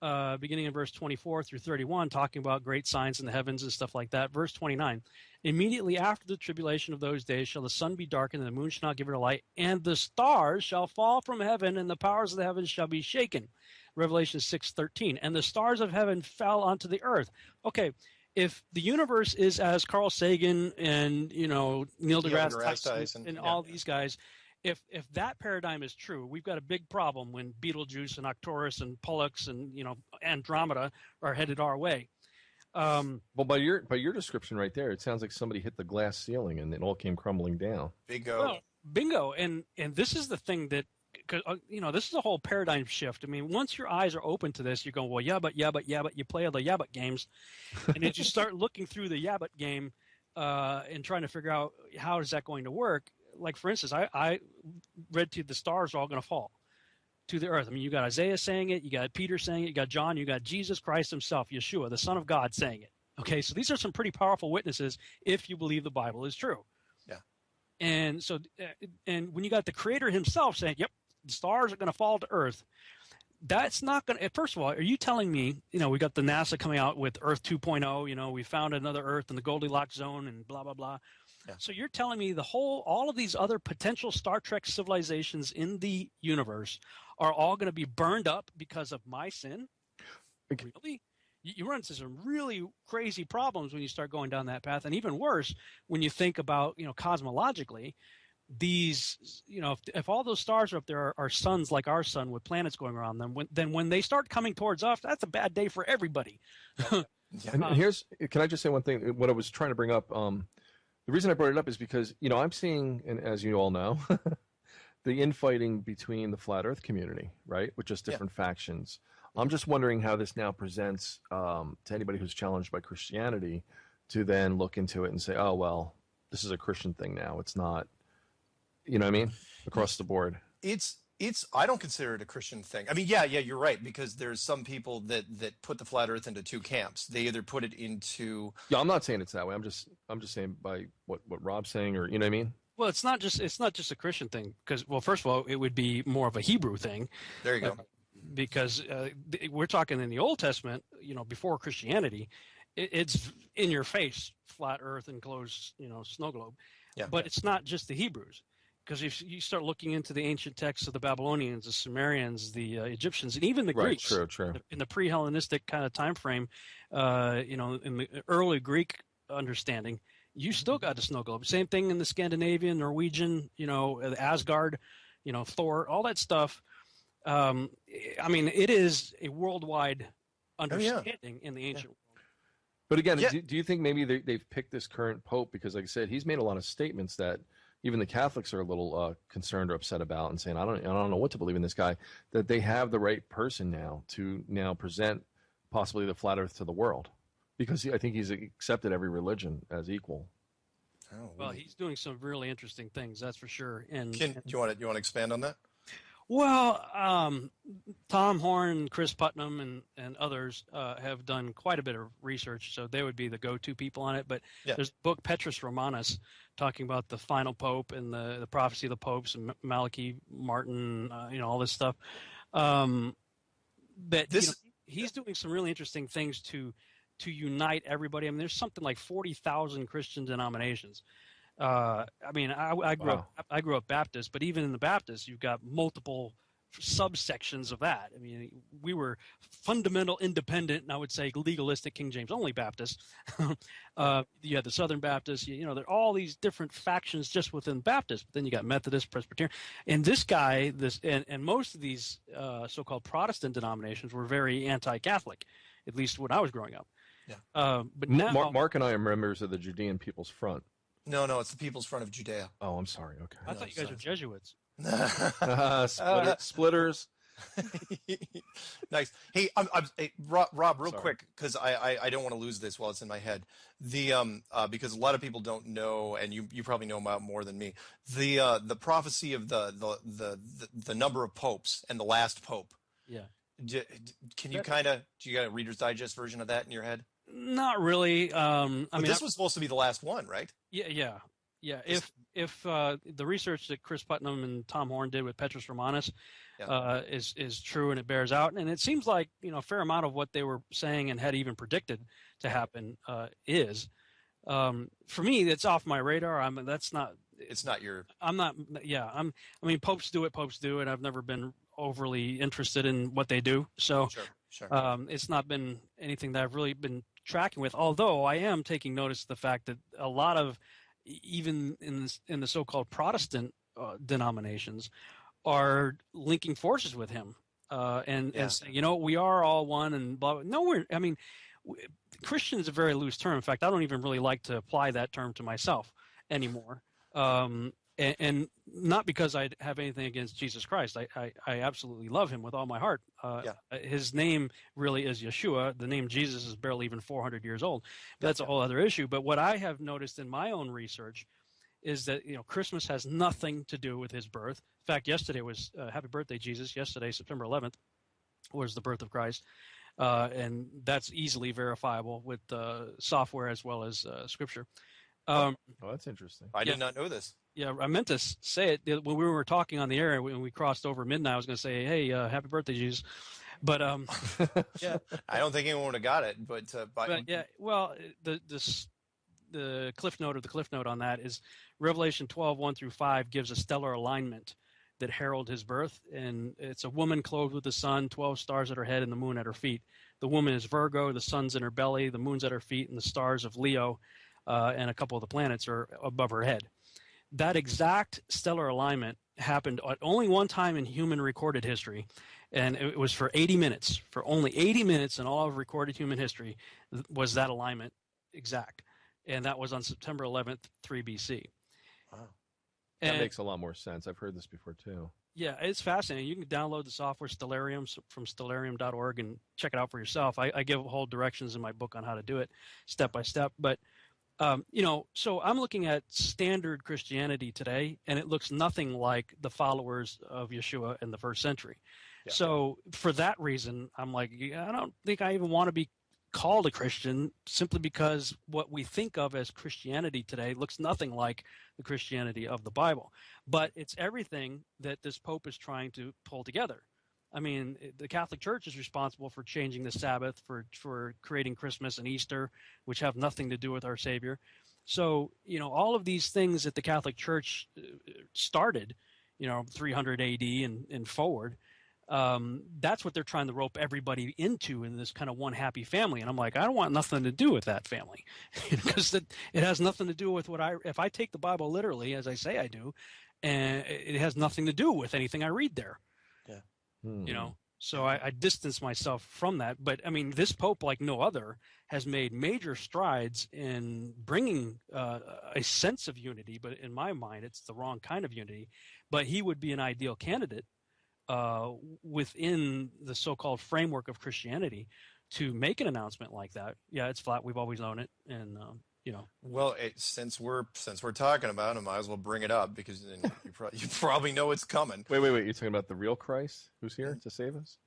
beginning in verse 24 through 31, talking about great signs in the heavens and stuff like that. Verse 29, immediately after the tribulation of those days shall the sun be darkened, and the moon shall not give her light, and the stars shall fall from heaven, and the powers of the heavens shall be shaken. Revelation 6:13, and the stars of heaven fell onto the earth. Okay, if the universe is as Carl Sagan and Neil deGrasse Tyson and all these guys, if that paradigm is true, we've got a big problem when Betelgeuse and Arcturus and Pollux and Andromeda are headed our way. Well, by your description right there, it sounds like somebody hit the glass ceiling and it all came crumbling down. Bingo. And this is the thing that, because this is a whole paradigm shift. I mean, once your eyes are open to this, you're going, well, yeah, but you play all the yeah, but games, and as you start looking through the yeah, but game and trying to figure out how is that going to work. Like, for instance, I read to the stars are all going to fall to the earth. I mean, you got Isaiah saying it, you got Peter saying it, you got John, you got Jesus Christ himself, Yeshua, the Son of God, saying it. Okay, so these are some pretty powerful witnesses if you believe the Bible is true. Yeah. And so, and when you got the Creator himself saying, yep, the stars are going to fall to earth, that's not going to, first of all, are you telling me, we got the NASA coming out with Earth 2.0, we found another Earth in the Goldilocks zone and blah, blah, blah. Yeah. So you're telling me all of these other potential Star Trek civilizations in the universe are all going to be burned up because of my sin? Okay. Really? You run into some really crazy problems when you start going down that path. And even worse, when you think about, cosmologically, these, if all those stars are up there are suns like our sun with planets going around them, then when they start coming towards us, that's a bad day for everybody. Yeah. And can I just say one thing? What I was trying to bring up, the reason I brought it up is because, I'm seeing, and as you all know, the infighting between the flat earth community, right, with just different factions. I'm just wondering how this now presents to anybody who's challenged by Christianity to then look into it and say, oh, well, this is a Christian thing now. It's not, you know what I mean, across the board. I don't consider it a Christian thing. I mean, yeah, you're right, because there's some people that put the flat earth into two camps. They either put it into... Yeah, I'm not saying it's that way. I'm just saying by what Rob's saying, or, you know what I mean? Well, it's not just a Christian thing, because, well, first of all, it would be more of a Hebrew thing. There you go. Because we're talking in the Old Testament, before Christianity, it's in your face, flat earth, enclosed, snow globe. Yeah. But it's not just the Hebrews. Because if you start looking into the ancient texts of the Babylonians, the Sumerians, the Egyptians, and even the Greeks, true. In the pre-Hellenistic kind of time frame, in the early Greek understanding, you still got the snow globe. Same thing in the Scandinavian, Norwegian, Asgard, Thor, all that stuff. I mean, it is a worldwide understanding in the ancient world. But again, do you think maybe they've picked this current pope because, like I said, he's made a lot of statements that even the Catholics are a little concerned or upset about, and saying, I don't know what to believe in this guy, that they have the right person now to present possibly the flat earth to the world, because I think he's accepted every religion as equal. Oh, well, he's doing some really interesting things, that's for sure. And do you want to expand on that? Well, Tom Horn, Chris Putnam, and others have done quite a bit of research, so they would be the go-to people on it. But there's a book, Petrus Romanus, talking about the final pope and the prophecy of the popes, and Malachi, Martin, all this stuff. He's doing some really interesting things to unite everybody. I mean, there's something like 40,000 Christian denominations. I mean, I grew up Baptist, but even in the Baptist, you've got multiple subsections of that. I mean, we were fundamental independent, and I would say legalistic King James only Baptist. You had the Southern Baptists. There are all these different factions just within Baptist. But then you got Methodist, Presbyterian, and this guy, and most of these so-called Protestant denominations were very anti-Catholic, at least when I was growing up. Yeah. But now, Mark and I are members of the Judean People's Front. No, it's the People's Front of Judea. Oh, I'm sorry. Okay. I thought you guys were Jesuits. Splitters. Nice. Hey, Rob, real quick, because I don't want to lose this while it's in my head. Because a lot of people don't know, and you probably know about more than me. The prophecy of the number of popes and the last pope. Yeah. Can you do you got a Reader's Digest version of that in your head? Not really. I mean, this was supposed to be the last one, right? Yeah. Yeah, if the research that Chris Putnam and Tom Horn did with Petrus Romanus is true and it bears out, and it seems like a fair amount of what they were saying and had even predicted to happen is. For me, it's off my radar. It's not your. I'm not. Yeah, I mean, popes do what popes do, and I've never been overly interested in what they do. So, Sure. It's not been anything that I've really been tracking with. Although I am taking notice of the fact that a lot of, even in the so-called Protestant denominations, are linking forces with him and saying, we are all one and blah, blah. No, Christian is a very loose term. In fact, I don't even really like to apply that term to myself anymore. And not because I have anything against Jesus Christ. I absolutely love him with all my heart. His name really is Yeshua. The name Jesus is barely even 400 years old. That's a whole other issue. But what I have noticed in my own research is that Christmas has nothing to do with his birth. In fact, yesterday was Happy Birthday, Jesus. Yesterday, September 11th, was the birth of Christ. And that's easily verifiable with software as well as Scripture. That's interesting. I did not know this. Yeah, I meant to say it when we were talking on the air. When we crossed over midnight, I was going to say, "Hey, Happy Birthday, Jesus!" But yeah, I don't think anyone would have got it. But yeah, well, the cliff note on that is Revelation 12:1-5 gives a stellar alignment that herald his birth, and it's a woman clothed with the sun, 12 stars at her head, and the moon at her feet. The woman is Virgo, the sun's in her belly, the moon's at her feet, and the stars of Leo, and a couple of the planets are above her head. That exact stellar alignment happened at only one time in human recorded history, and it was for 80 minutes. For only 80 minutes in all of recorded human history was that alignment exact, and that was on September 11th, 3 BC. Wow. That makes a lot more sense. I've heard this before, too. Yeah, it's fascinating. You can download the software Stellarium from stellarium.org and check it out for yourself. I give whole directions in my book on how to do it step by step, but so I'm looking at standard Christianity today, and it looks nothing like the followers of Yeshua in the first century. Yeah. So for that reason, I'm like, I don't think I even want to be called a Christian, simply because what we think of as Christianity today looks nothing like the Christianity of the Bible. But it's everything that this Pope is trying to pull together. I mean, the Catholic Church is responsible for changing the Sabbath, for creating Christmas and Easter, which have nothing to do with our Savior. So, all of these things that the Catholic Church started, 300 AD and forward, that's what they're trying to rope everybody into in this kind of one happy family. And I'm like, I don't want nothing to do with that family, because it has nothing to do with if I take the Bible literally, as I say I do, and it has nothing to do with anything I read there. So I distance myself from that. But I mean, this Pope, like no other, has made major strides in bringing a sense of unity. But in my mind, it's the wrong kind of unity. But he would be an ideal candidate within the so-called framework of Christianity to make an announcement like that. Yeah, it's flat. We've always known it, and Well, since we're talking about it, I might as well bring it up, because then you probably know it's coming. Wait. You're talking about the real Christ who's here to save us?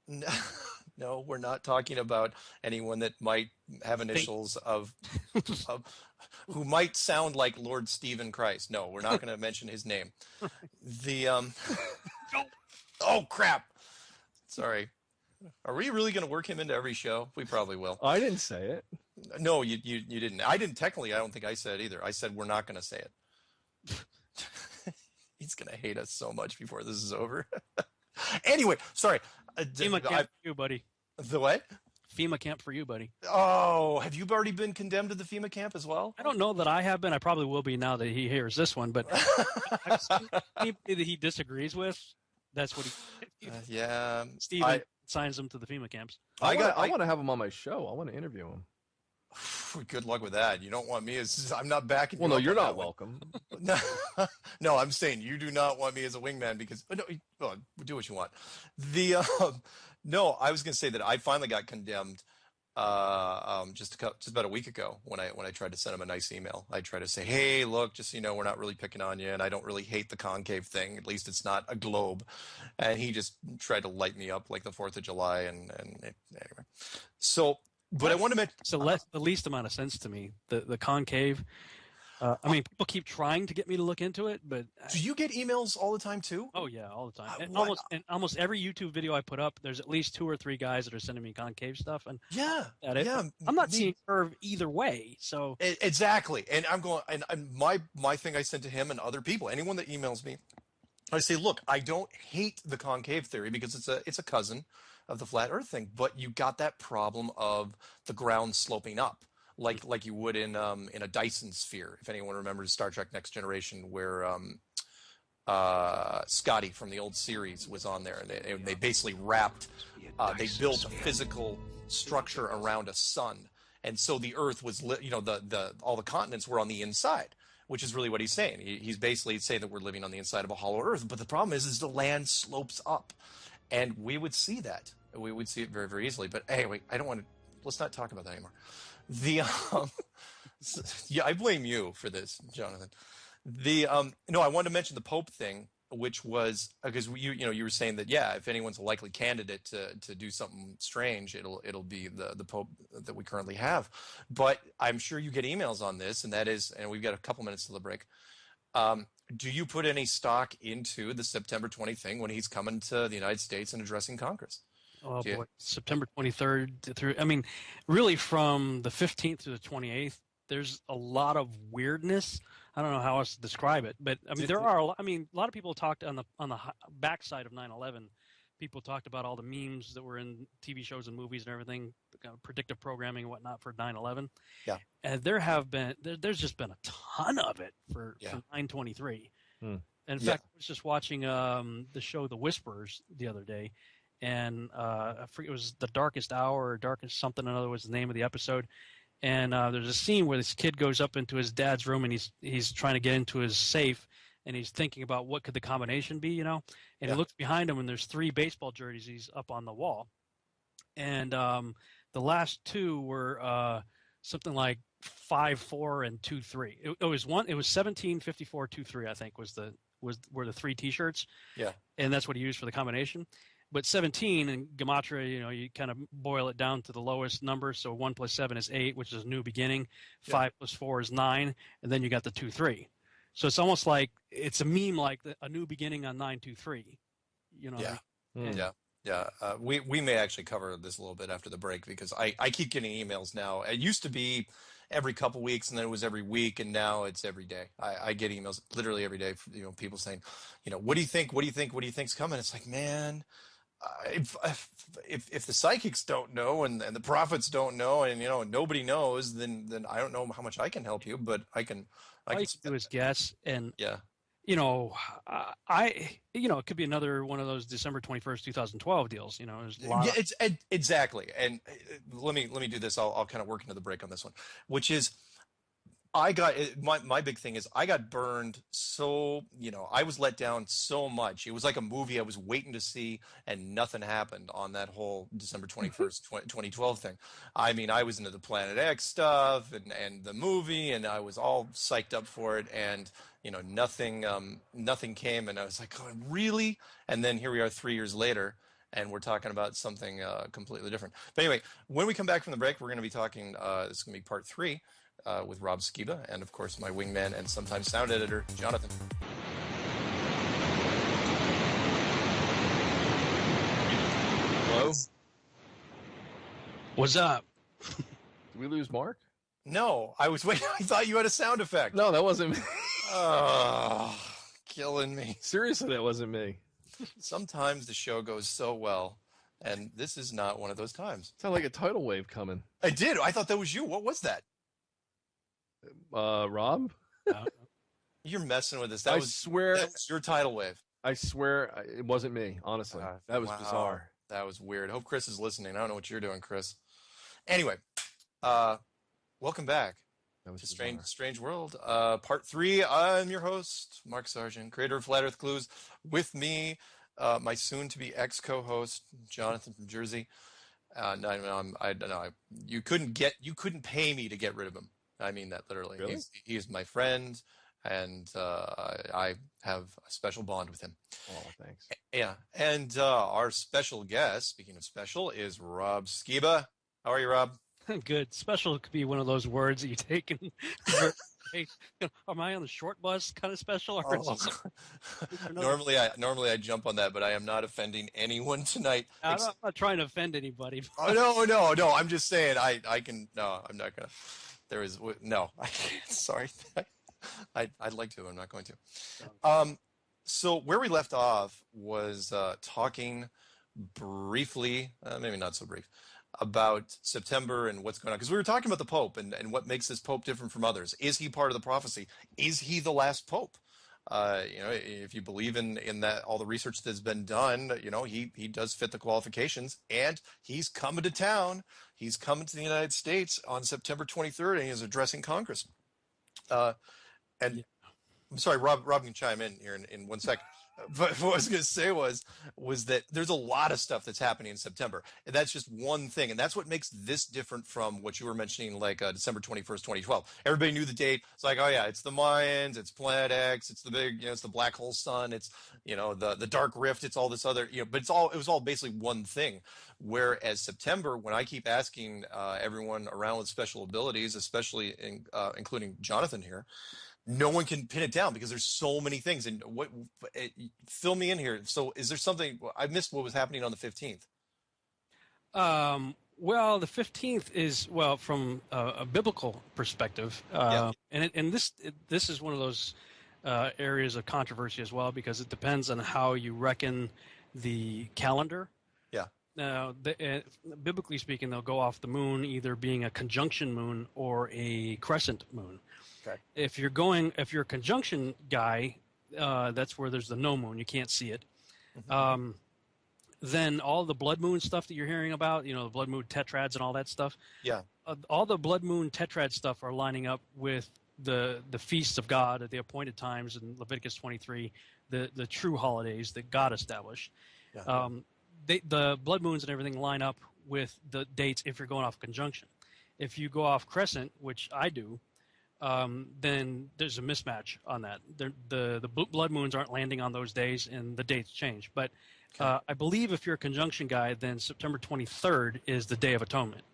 No, we're not talking about anyone that might have initials of who might sound like Lord Stephen Christ. No, we're not going to mention his name. Oh crap! Sorry. Are we really going to work him into every show? We probably will. I didn't say it. No, you didn't. I didn't. Technically, I don't think I said it either. I said we're not going to say it. He's going to hate us so much before this is over. Anyway, sorry. FEMA camp for you, buddy. The what? FEMA camp for you, buddy. Oh, have you already been condemned to the FEMA camp as well? I don't know that I have been. I probably will be now that he hears this one. But I've seen anybody that he disagrees with, that's what he. Yeah. Stephen signs them to the FEMA camps. I want to have him on my show. I want to interview him. Good luck with that. You don't want me as I'm not backing. Well, no, you're not welcome. No, I'm saying you do not want me as a wingman, because no, do what you want. No, I was going to say that I finally got condemned just about a week ago when I tried to send him a nice email. I tried to say, hey, look, just so you know, we're not really picking on you, and I don't really hate the concave thing. At least it's not a globe. And he just tried to light me up like the 4th of July. And anyway, so. But I want to mention the least amount of sense to me. The concave. I mean, people keep trying to get me to look into it, but Do you get emails all the time too? oh yeah, all the time. And What? almost every YouTube video I put up, there's at least 2 or 3 guys that are sending me concave stuff, and Yeah, at it. yeah. I'm not seeing curve either way. So Exactly. And I'm going, and my thing I sent to him and other people, anyone that emails me, I say, look, I don't hate the concave theory because it's a cousin of the flat Earth thing, but you got that problem of the ground sloping up, like you would in a Dyson sphere. If anyone remembers Star Trek Next Generation, where Scotty from the old series was on there, and they basically wrapped, they built a physical structure around a sun, and so the Earth was, all the continents were on the inside, which is really what he's saying. He's basically saying that we're living on the inside of a hollow Earth, but the problem is the land slopes up, and we would see that. We would see it very, very easily. But anyway, I don't want to. Let's not talk about that anymore. Yeah, I blame you for this, Jonathan. No, I wanted to mention the Pope thing, which was because you were saying that, yeah, if anyone's a likely candidate to do something strange, it'll be the Pope that we currently have. But I'm sure you get emails on this, and we've got a couple minutes till the break. Do you put any stock into the September 20th thing when he's coming to the United States and addressing Congress? oh boy, September 23rd through. I mean, really from the 15th to the 28th, there's a lot of weirdness. I don't know how else to describe it, but I mean, there are. A lot of people talked on the backside of 9/11. People talked about all the memes that were in TV shows and movies and everything, predictive programming and whatnot for 9/11. Yeah, and there's just been a ton of it for 9/23. In fact, I was just watching the show The Whisperers the other day, and I forget, it was The Darkest Hour or Darkest something or other was the name of the episode. And there's a scene where this kid goes up into his dad's room and he's trying to get into his safe, and he's thinking about what could the combination be, and he looks behind him and there's 3 baseball jerseys up on the wall, and the last 2 were something like 5-4 and 2-3. It was 17-54-2-3, I think were the 3 T-shirts. Yeah, and that's what he used for the combination. But 17 in Gematria, you kind of boil it down to the lowest number. So 1 + 7 is 8, which is a new beginning. 5 + 4 is 9, and then you got the 2-3. So it's almost like it's a meme, like a new beginning on 9-2-3. Yeah. I mean? Yeah. We may actually cover this a little bit after the break because I keep getting emails now. It used to be every couple weeks, and then it was every week, and now it's every day. I get emails literally every day. People saying, what do you think? What do you think? What do you think's coming? It's like, man. If the psychics don't know and the prophets don't know and nobody knows, then I don't know how much I can help you, but I can do is guess, and yeah, it could be another one of those December 21st, 2012 deals. It's exactly. And let me do this. I'll kind of work into the break on this one, which is my big thing is I got burned so, I was let down so much. It was like a movie I was waiting to see and nothing happened on that whole December 21st, 2012 thing. I mean, I was into the Planet X stuff and the movie, and I was all psyched up for it, and nothing came, and I was like, oh, really? And then here we are 3 years later, and we're talking about something completely different. But anyway, when we come back from the break, we're going to be talking, this is going to be part 3, with Rob Skiba, and of course my wingman and sometimes sound editor, Jonathan. Hello? What's up? Did we lose Mark? No, I was waiting. I thought you had a sound effect. No, that wasn't me. Oh, killing me. Seriously, that wasn't me. Sometimes the show goes so well, and this is not one of those times. Sounded like a tidal wave coming. I did. I thought that was you. What was that? Rob? You're messing with us. I swear that was your tidal wave. I swear it wasn't me, honestly. That was bizarre. That was weird. Hope Chris is listening. I don't know what you're doing, Chris. Anyway, welcome back to Strange World. Part 3. I'm your host, Mark Sargent, creator of Flat Earth Clues. With me, my soon-to-be ex-co-host, Jonathan from Jersey. I don't know. You couldn't pay me to get rid of him. I mean that literally. Really? He's my friend, and I have a special bond with him. Oh, thanks. Yeah, and our special guest, speaking of special, is Rob Skiba. How are you, Rob? Good. Special could be one of those words that you take and okay. Am I on the short bus kind of special? Or Oh. Normally I jump on that, but I am not offending anyone tonight. I'm not trying to offend anybody. Oh no! I'm just saying I can. No, I'm not gonna. There is no. I can't. Sorry. I'd like to. I'm not going to. So where we left off was talking briefly, maybe not so brief, about September and what's going on. Because we were talking about the Pope and what makes this Pope different from others. Is he part of the prophecy? Is he the last Pope? If you believe in that, all the research that's been done, he does fit the qualifications, and he's coming to town. He's coming to the United States on September 23rd, and he's addressing Congress. And I'm sorry, Rob can chime in here in 1 second. But what I was going to say was that there's a lot of stuff that's happening in September, and that's just one thing, and that's what makes this different from what you were mentioning, like December 21st, 2012. Everybody knew the date. It's like, oh yeah, it's the Mayans, it's Planet X, it's the big, it's the black hole sun, it's the dark rift, it's all this other, but it was all basically one thing. Whereas September, when I keep asking everyone around with special abilities, especially including Jonathan here, no one can pin it down because there's so many things. And fill me in here. So is there something I missed? What was happening on the 15th? Well, the 15th is, from a biblical perspective, and this is one of those areas of controversy as well, because it depends on how you reckon the calendar. Yeah. Now, biblically speaking, they'll go off the moon either being a conjunction moon or a crescent moon. Okay. If you're a conjunction guy, that's where there's the no moon. You can't see it. Mm-hmm. Then all the blood moon stuff that you're hearing about, the blood moon tetrads and all that stuff. Yeah. All the blood moon tetrad stuff are lining up with the feasts of God at the appointed times in Leviticus 23, the true holidays that God established. Yeah. The blood moons and everything line up with the dates if you're going off conjunction. If you go off crescent, which I do, then there's a mismatch on that. The blood moons aren't landing on those days, and the dates change. But I believe if you're a conjunction guy, then September 23rd is the Day of Atonement.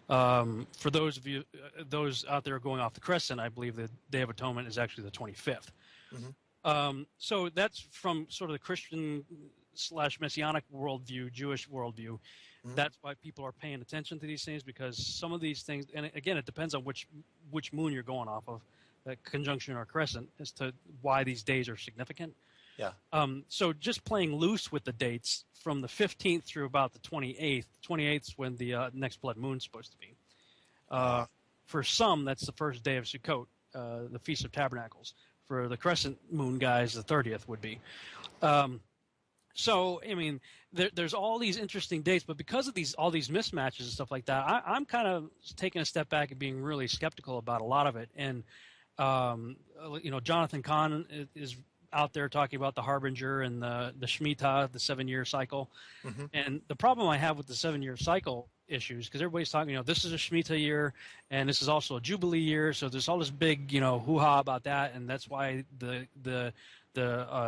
For those of you, those out there going off the crescent, I believe the Day of Atonement is actually the 25th. Mm-hmm. So that's from sort of the Christian / Messianic worldview, Jewish worldview. Mm-hmm. That's why people are paying attention to these things, because some of these things, and again, it depends on which moon you're going off of, conjunction or crescent, as to why these days are significant. Yeah. So just playing loose with the dates from the 15th through about the 28th. The 28th is when the next blood moon's supposed to be. For some, that's the first day of Sukkot, the Feast of Tabernacles. For the crescent moon guys, the 30th would be. So, I mean, there's all these interesting dates, but because of all these mismatches and stuff like that, I'm kind of taking a step back and being really skeptical about a lot of it. And, Jonathan Kahn is out there talking about the Harbinger and the Shemitah, the 7-year cycle. Mm-hmm. And the problem I have with the 7-year cycle issues, because everybody's talking, this is a Shemitah year, and this is also a Jubilee year, so there's all this big, hoo-ha about that, and that's why the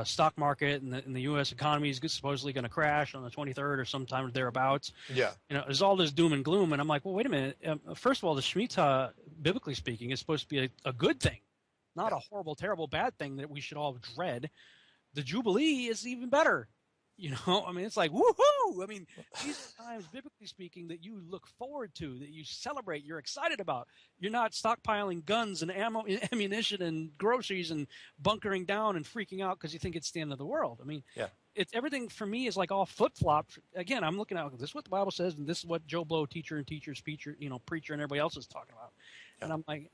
stock market and the U.S. economy is supposedly going to crash on the 23rd or sometime thereabouts. Yeah. There's all this doom and gloom, and I'm like, well, wait a minute. First of all, the Shemitah, biblically speaking, is supposed to be a good thing, not a horrible, terrible, bad thing that we should all dread. The Jubilee is even better. I mean, it's like, woohoo! I mean, these are times, biblically speaking, that you look forward to, that you celebrate, you're excited about. You're not stockpiling guns and ammunition and groceries and bunkering down and freaking out because you think it's the end of the world. I mean, it's everything for me is like all flip-flopped. Again, I'm looking at this is what the Bible says, and this is what Joe Blow, teacher, preacher, and everybody else is talking about. Yeah. And I'm like,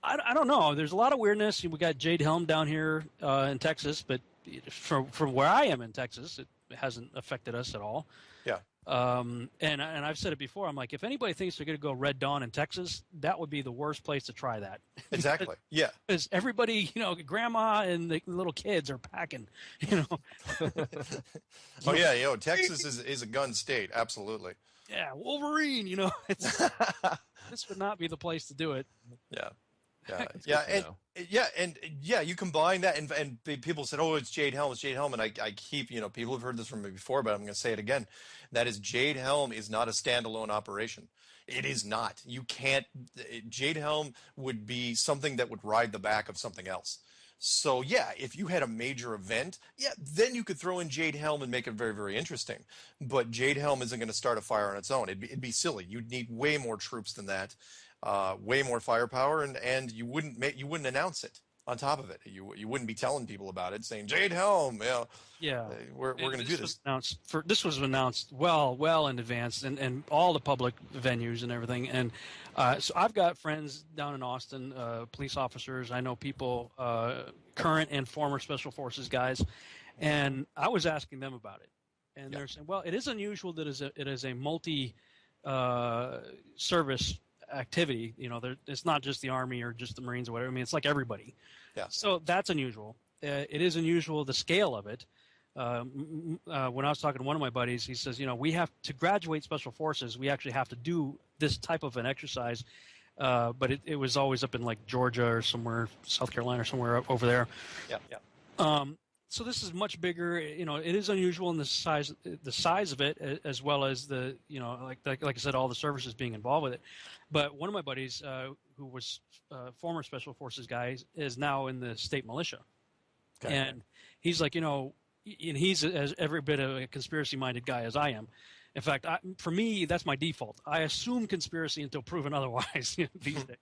I don't know. There's a lot of weirdness. We got Jade Helm down here in Texas, but from where I am in Texas, it hasn't affected us at all. Yeah. And I've said it before. I'm like, if anybody thinks they're going to go Red Dawn in Texas, that would be the worst place to try that. Exactly. Yeah. Because everybody, grandma and the little kids are packing. Oh yeah, Texas is a gun state. Absolutely. Yeah, Wolverine. This would not be the place to do it. Yeah. You combine that, and people said, "Oh, it's Jade Helm, and I keep, people have heard this from me before, but I'm going to say it again. That is, Jade Helm is not a standalone operation. It is not. You can't. Jade Helm would be something that would ride the back of something else. So yeah, if you had a major event, yeah, then you could throw in Jade Helm and make it very, very interesting. But Jade Helm isn't going to start a fire on its own. It'd be silly. You'd need way more troops than that, way more firepower, and you wouldn't announce it. On top of it, you wouldn't be telling people about it, saying Jade Helm, we're going to do this. This was announced well in advance, and all the public venues and everything. And so I've got friends down in Austin, police officers. I know people, current and former Special Forces guys, and I was asking them about it, and they're saying, well, it is unusual that it is a multi-service activity. It's not just the Army or just the Marines or whatever. I mean, it's like everybody. Yeah. So that's unusual. It is unusual, the scale of it. When I was talking to one of my buddies, he says, we have to graduate Special Forces. We actually have to do this type of an exercise. But it was always up in like Georgia or somewhere, South Carolina or somewhere up over there. Yeah. So this is much bigger. It is unusual in the size of it, as well as the, like I said, all the services being involved with it. But one of my buddies, who was former Special Forces guy, is now in the state militia, and he's like, and he's as every bit of a conspiracy-minded guy as I am. In fact, for me, that's my default. I assume conspiracy until proven otherwise these days.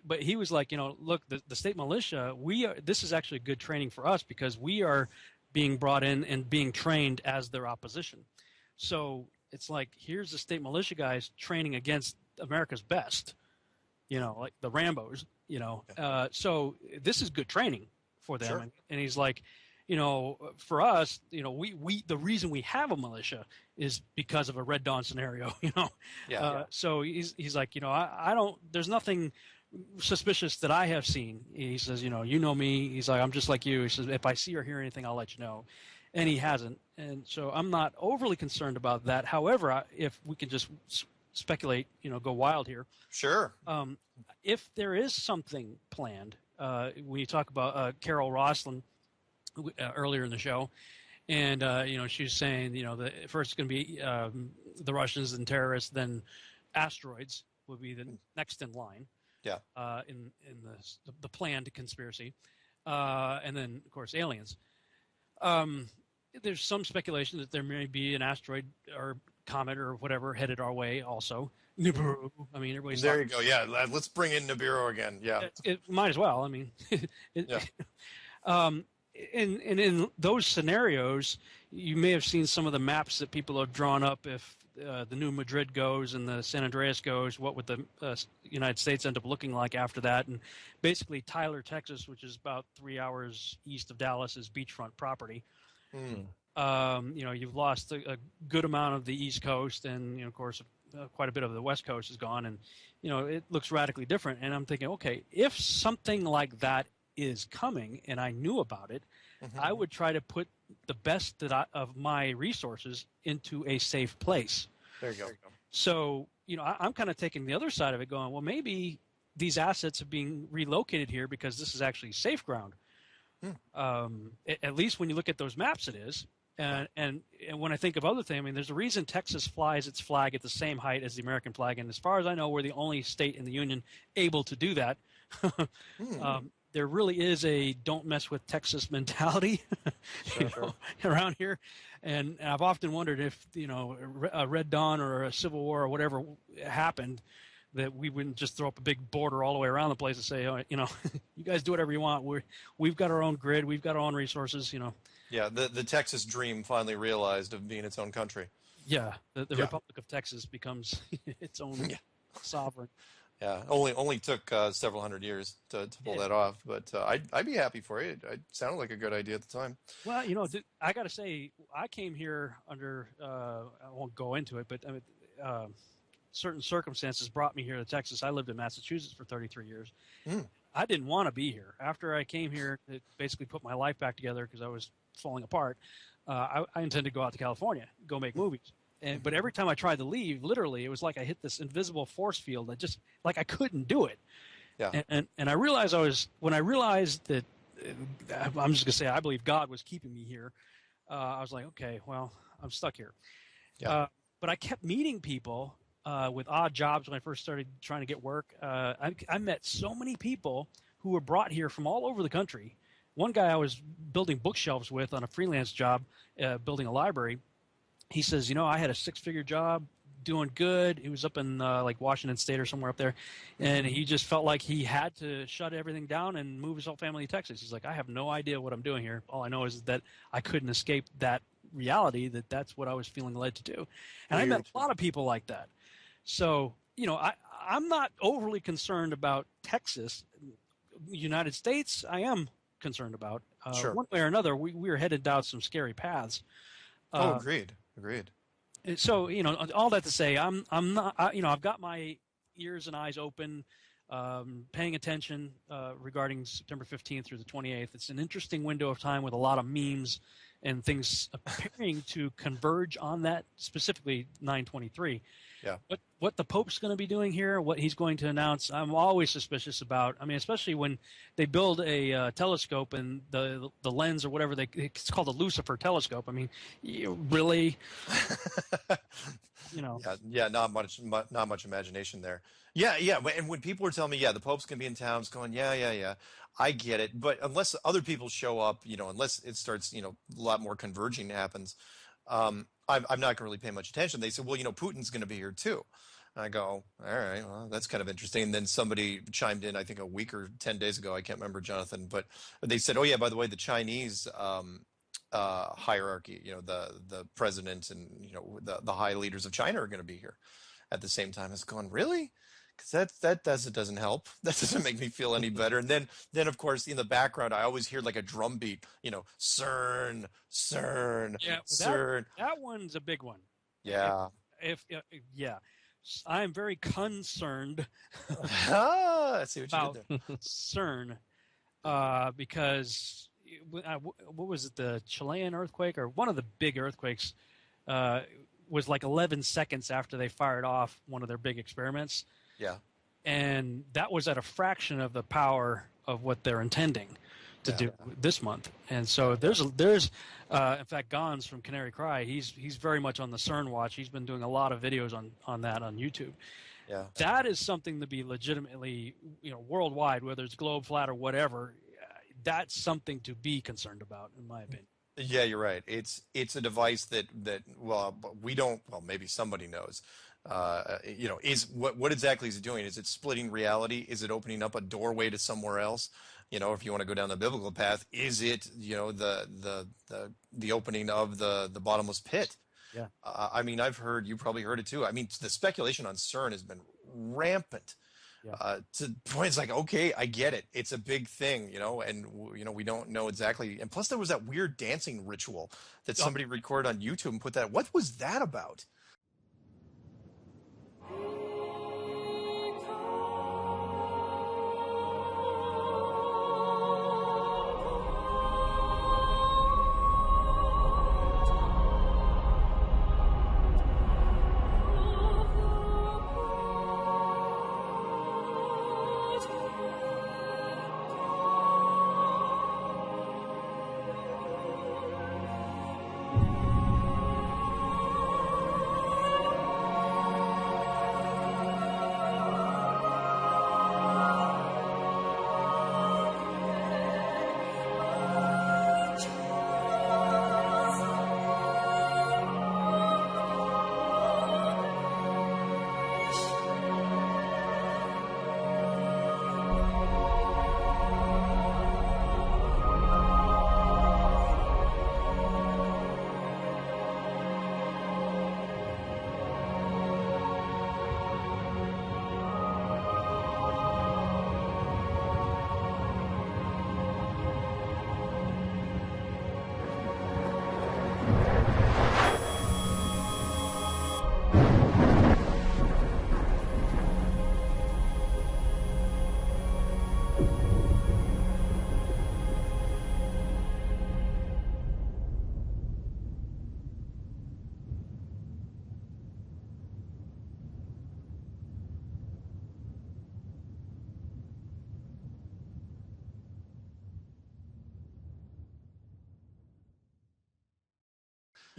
But he was like, look, the state militia, this is actually good training for us because we are being brought in and being trained as their opposition. So it's like, here's the state militia guys training against America's best, like the Rambos, so this is good training for them. Sure. And he's like, for us, the reason we have a militia is because of a Red Dawn scenario, So he's like, I don't, there's nothing suspicious that I have seen. He says, you know me. He's like, I'm just like you. He says, if I see or hear anything, I'll let you know. And he hasn't. And so I'm not overly concerned about that. However, if we can just speculate, go wild here. Sure. If there is something planned, when you talk about Carol Roslin earlier in the show, and, she was saying, that first it's going to be the Russians and terrorists, then asteroids would be the next in line. Yeah. In the planned conspiracy, and then of course aliens. There's some speculation that there may be an asteroid or comet or whatever headed our way. Also, Nibiru. I mean, everybody's there. You go. Yeah, let's bring in Nibiru again. Yeah, it might as well. I mean, in those scenarios, you may have seen some of the maps that people have drawn up. If the New Madrid goes and the San Andreas goes, what would the United States end up looking like after that? And basically, Tyler, Texas, which is about 3 hours east of Dallas, is beachfront property. You've lost a good amount of the East Coast, and of course, quite a bit of the West Coast is gone, and it looks radically different. And I'm thinking, okay, if something like that is coming, and I knew about it, I would try to put the best of my resources into a safe place. There you go. So, I'm kind of taking the other side of it, going, well, maybe these assets are being relocated here because this is actually safe ground. At least when you look at those maps, it is. And when I think of other things, I mean, there's a reason Texas flies its flag at the same height as the American flag, and as far as I know, we're the only state in the union able to do that. There really is a don't mess with Texas mentality around here. And I've often wondered if, a Red Dawn or a Civil War or whatever happened, that we wouldn't just throw up a big border all the way around the place and say, you guys do whatever you want. We've got our own grid. We've got our own resources, Yeah, the Texas dream finally realized of being its own country. Yeah, the Republic of Texas becomes its own sovereign. Yeah, only took several hundred years to pull that off, but I'd be happy for you. It sounded like a good idea at the time. Well, I got to say, I came here under I won't go into it, but I mean, certain circumstances brought me here to Texas. I lived in Massachusetts for 33 years. I didn't want to be here. After I came here, it basically put my life back together because I was falling apart. I intended to go out to California, go make movies. But every time I tried to leave, literally, it was like I hit this invisible force field that just, like, I couldn't do it. Yeah. And I realized when I realized that, I'm just going to say, I believe God was keeping me here. I was like, okay, well, I'm stuck here. Yeah. But I kept meeting people with odd jobs when I first started trying to get work. I met so many people who were brought here from all over the country. One guy I was building bookshelves with on a freelance job, building a library. He says, I had a 6-figure job, doing good. He was up in like Washington State or somewhere up there, and he just felt like he had to shut everything down and move his whole family to Texas. He's like, I have no idea what I'm doing here. All I know is that I couldn't escape that reality, that's what I was feeling led to do. And I met a lot of people like that. So, I'm not overly concerned about Texas. United States, I am concerned about. Sure. One way or another, we are headed down some scary paths. Agreed. So, all that to say, I'm not, I've got my ears and eyes open, paying attention regarding September 15th through the 28th. It's an interesting window of time with a lot of memes and things appearing to converge on that, specifically 9/23. Yeah. What the Pope's going to be doing here, what he's going to announce, I'm always suspicious about. I mean, especially when they build a telescope and the lens or whatever it's called a Lucifer telescope. I mean, really, Yeah, not much imagination there. Yeah. And when people are telling me, the Pope's gonna be in town, I was going, yeah, I get it. But unless other people show up, unless it starts, a lot more converging happens, I'm not gonna really pay much attention. They said, well, Putin's gonna be here too. And I go, all right, well, that's kind of interesting. And then somebody chimed in, I think a week or 10 days ago, I can't remember, Jonathan, but they said, oh yeah, by the way, the Chinese hierarchy, the president and the high leaders of China are going to be here at the same time. It's going, really? Because that doesn't help. That doesn't make me feel any better. And then of course in the background I always hear like a drum beat, CERN, CERN. That one's a big one. Yeah. I'm very concerned I see what you about did there. CERN because what was it, the Chilean earthquake or one of the big earthquakes was like 11 seconds after they fired off one of their big experiments. Yeah. And that was at a fraction of the power of what they're intending to do this month. And so there's in fact, Gons from Canary Cry, he's very much on the CERN watch. He's been doing a lot of videos on that on YouTube. Yeah. That is something to be legitimately, worldwide, whether it's globe flat or whatever, that's something to be concerned about, in my opinion. Yeah, you're right. It's a device that we don't. Well, maybe somebody knows. Is what exactly is it doing? Is it splitting reality? Is it opening up a doorway to somewhere else? If you want to go down the biblical path, is it the opening of the bottomless pit? Yeah. I mean, you probably heard it too. I mean, the speculation on CERN has been rampant. Yeah. To points like, okay, I get it. It's a big thing, and we don't know exactly. And plus, there was that weird dancing ritual that somebody recorded on YouTube and put that. What was that about?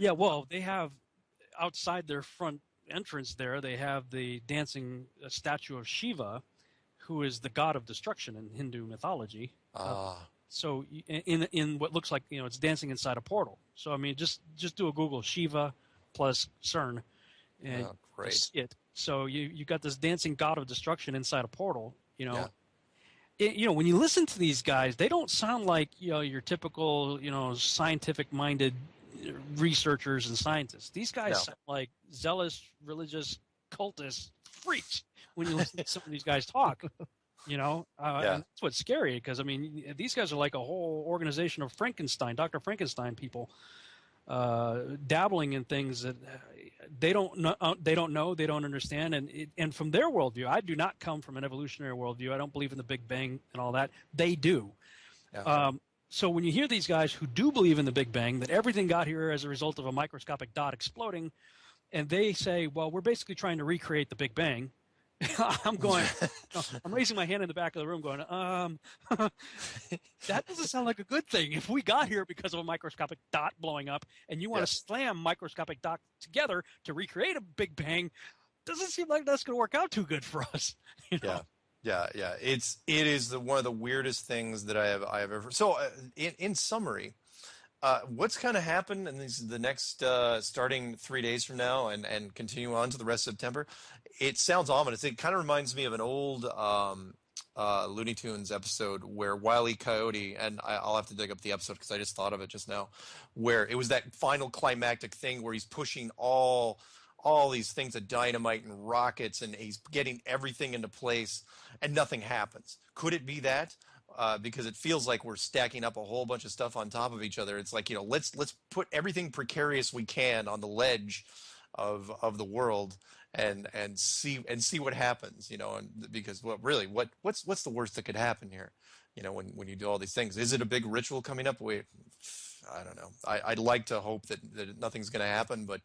Yeah, well, they have outside their front entrance there, they have the dancing statue of Shiva, who is the god of destruction in Hindu mythology. So in what looks like, it's dancing inside a portal. So I mean, just do a Google Shiva plus CERN, and great. see it. So you got this dancing god of destruction inside a portal. Yeah. When you listen to these guys, they don't sound like your typical scientific-minded researchers and scientists. These guys sound like zealous religious cultist freaks when you listen to some of these guys talk. And that's what's scary, because I mean, these guys are like a whole organization of Frankenstein, Dr. Frankenstein people, dabbling in things that they don't know, they don't understand, and from their worldview, I do not come from an evolutionary worldview. I don't believe in the Big Bang and all that. They do. Yeah. So when you hear these guys who do believe in the Big Bang, that everything got here as a result of a microscopic dot exploding, and they say, well, we're basically trying to recreate the Big Bang. I'm going, I'm raising my hand in the back of the room going, that doesn't sound like a good thing. If we got here because of a microscopic dot blowing up and you want to slam microscopic dots together to recreate a Big Bang, doesn't seem like that's going to work out too good for us. Yeah. It is one of the weirdest things that I have ever. So in summary, what's going to happen in the next starting 3 days from now and continue on to the rest of September? It sounds ominous. It kind of reminds me of an old Looney Tunes episode where Wile E. Coyote, and I'll have to dig up the episode because I just thought of it just now, where it was that final climactic thing where he's pushing all these things of dynamite and rockets, and he's getting everything into place, and nothing happens. Could it be that? Because it feels like we're stacking up a whole bunch of stuff on top of each other. It's like, let's put everything precarious we can on the ledge of the world and see what happens, and because what's the worst that could happen here, when you do all these things? Is it a big ritual coming up? I don't know. I'd like to hope that nothing's going to happen, but.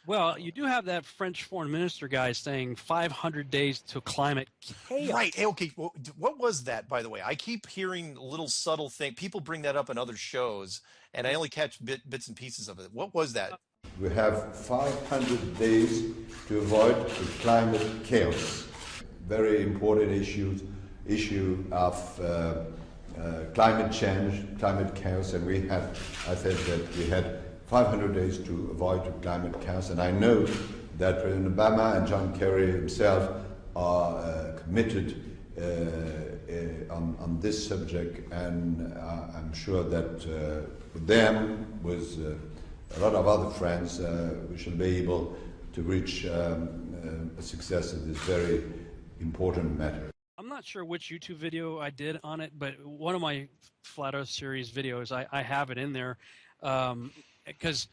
Well, you do have that French foreign minister guy saying 500 days to climate chaos. Right. Hey, okay. Well, what was that, by the way? I keep hearing little subtle things. People bring that up in other shows, and I only catch bits and pieces of it. What was that? We have 500 days to avoid the climate chaos. Very important issue of climate change, climate chaos, and I said that we had 500 days to avoid the climate chaos, and I know that President Obama and John Kerry himself are committed on this subject, and I'm sure that with them, with a lot of other friends, we shall be able to reach a success in this very important matter. I'm not sure which YouTube video I did on it, but one of my Flat Earth series videos, I have it in there. Because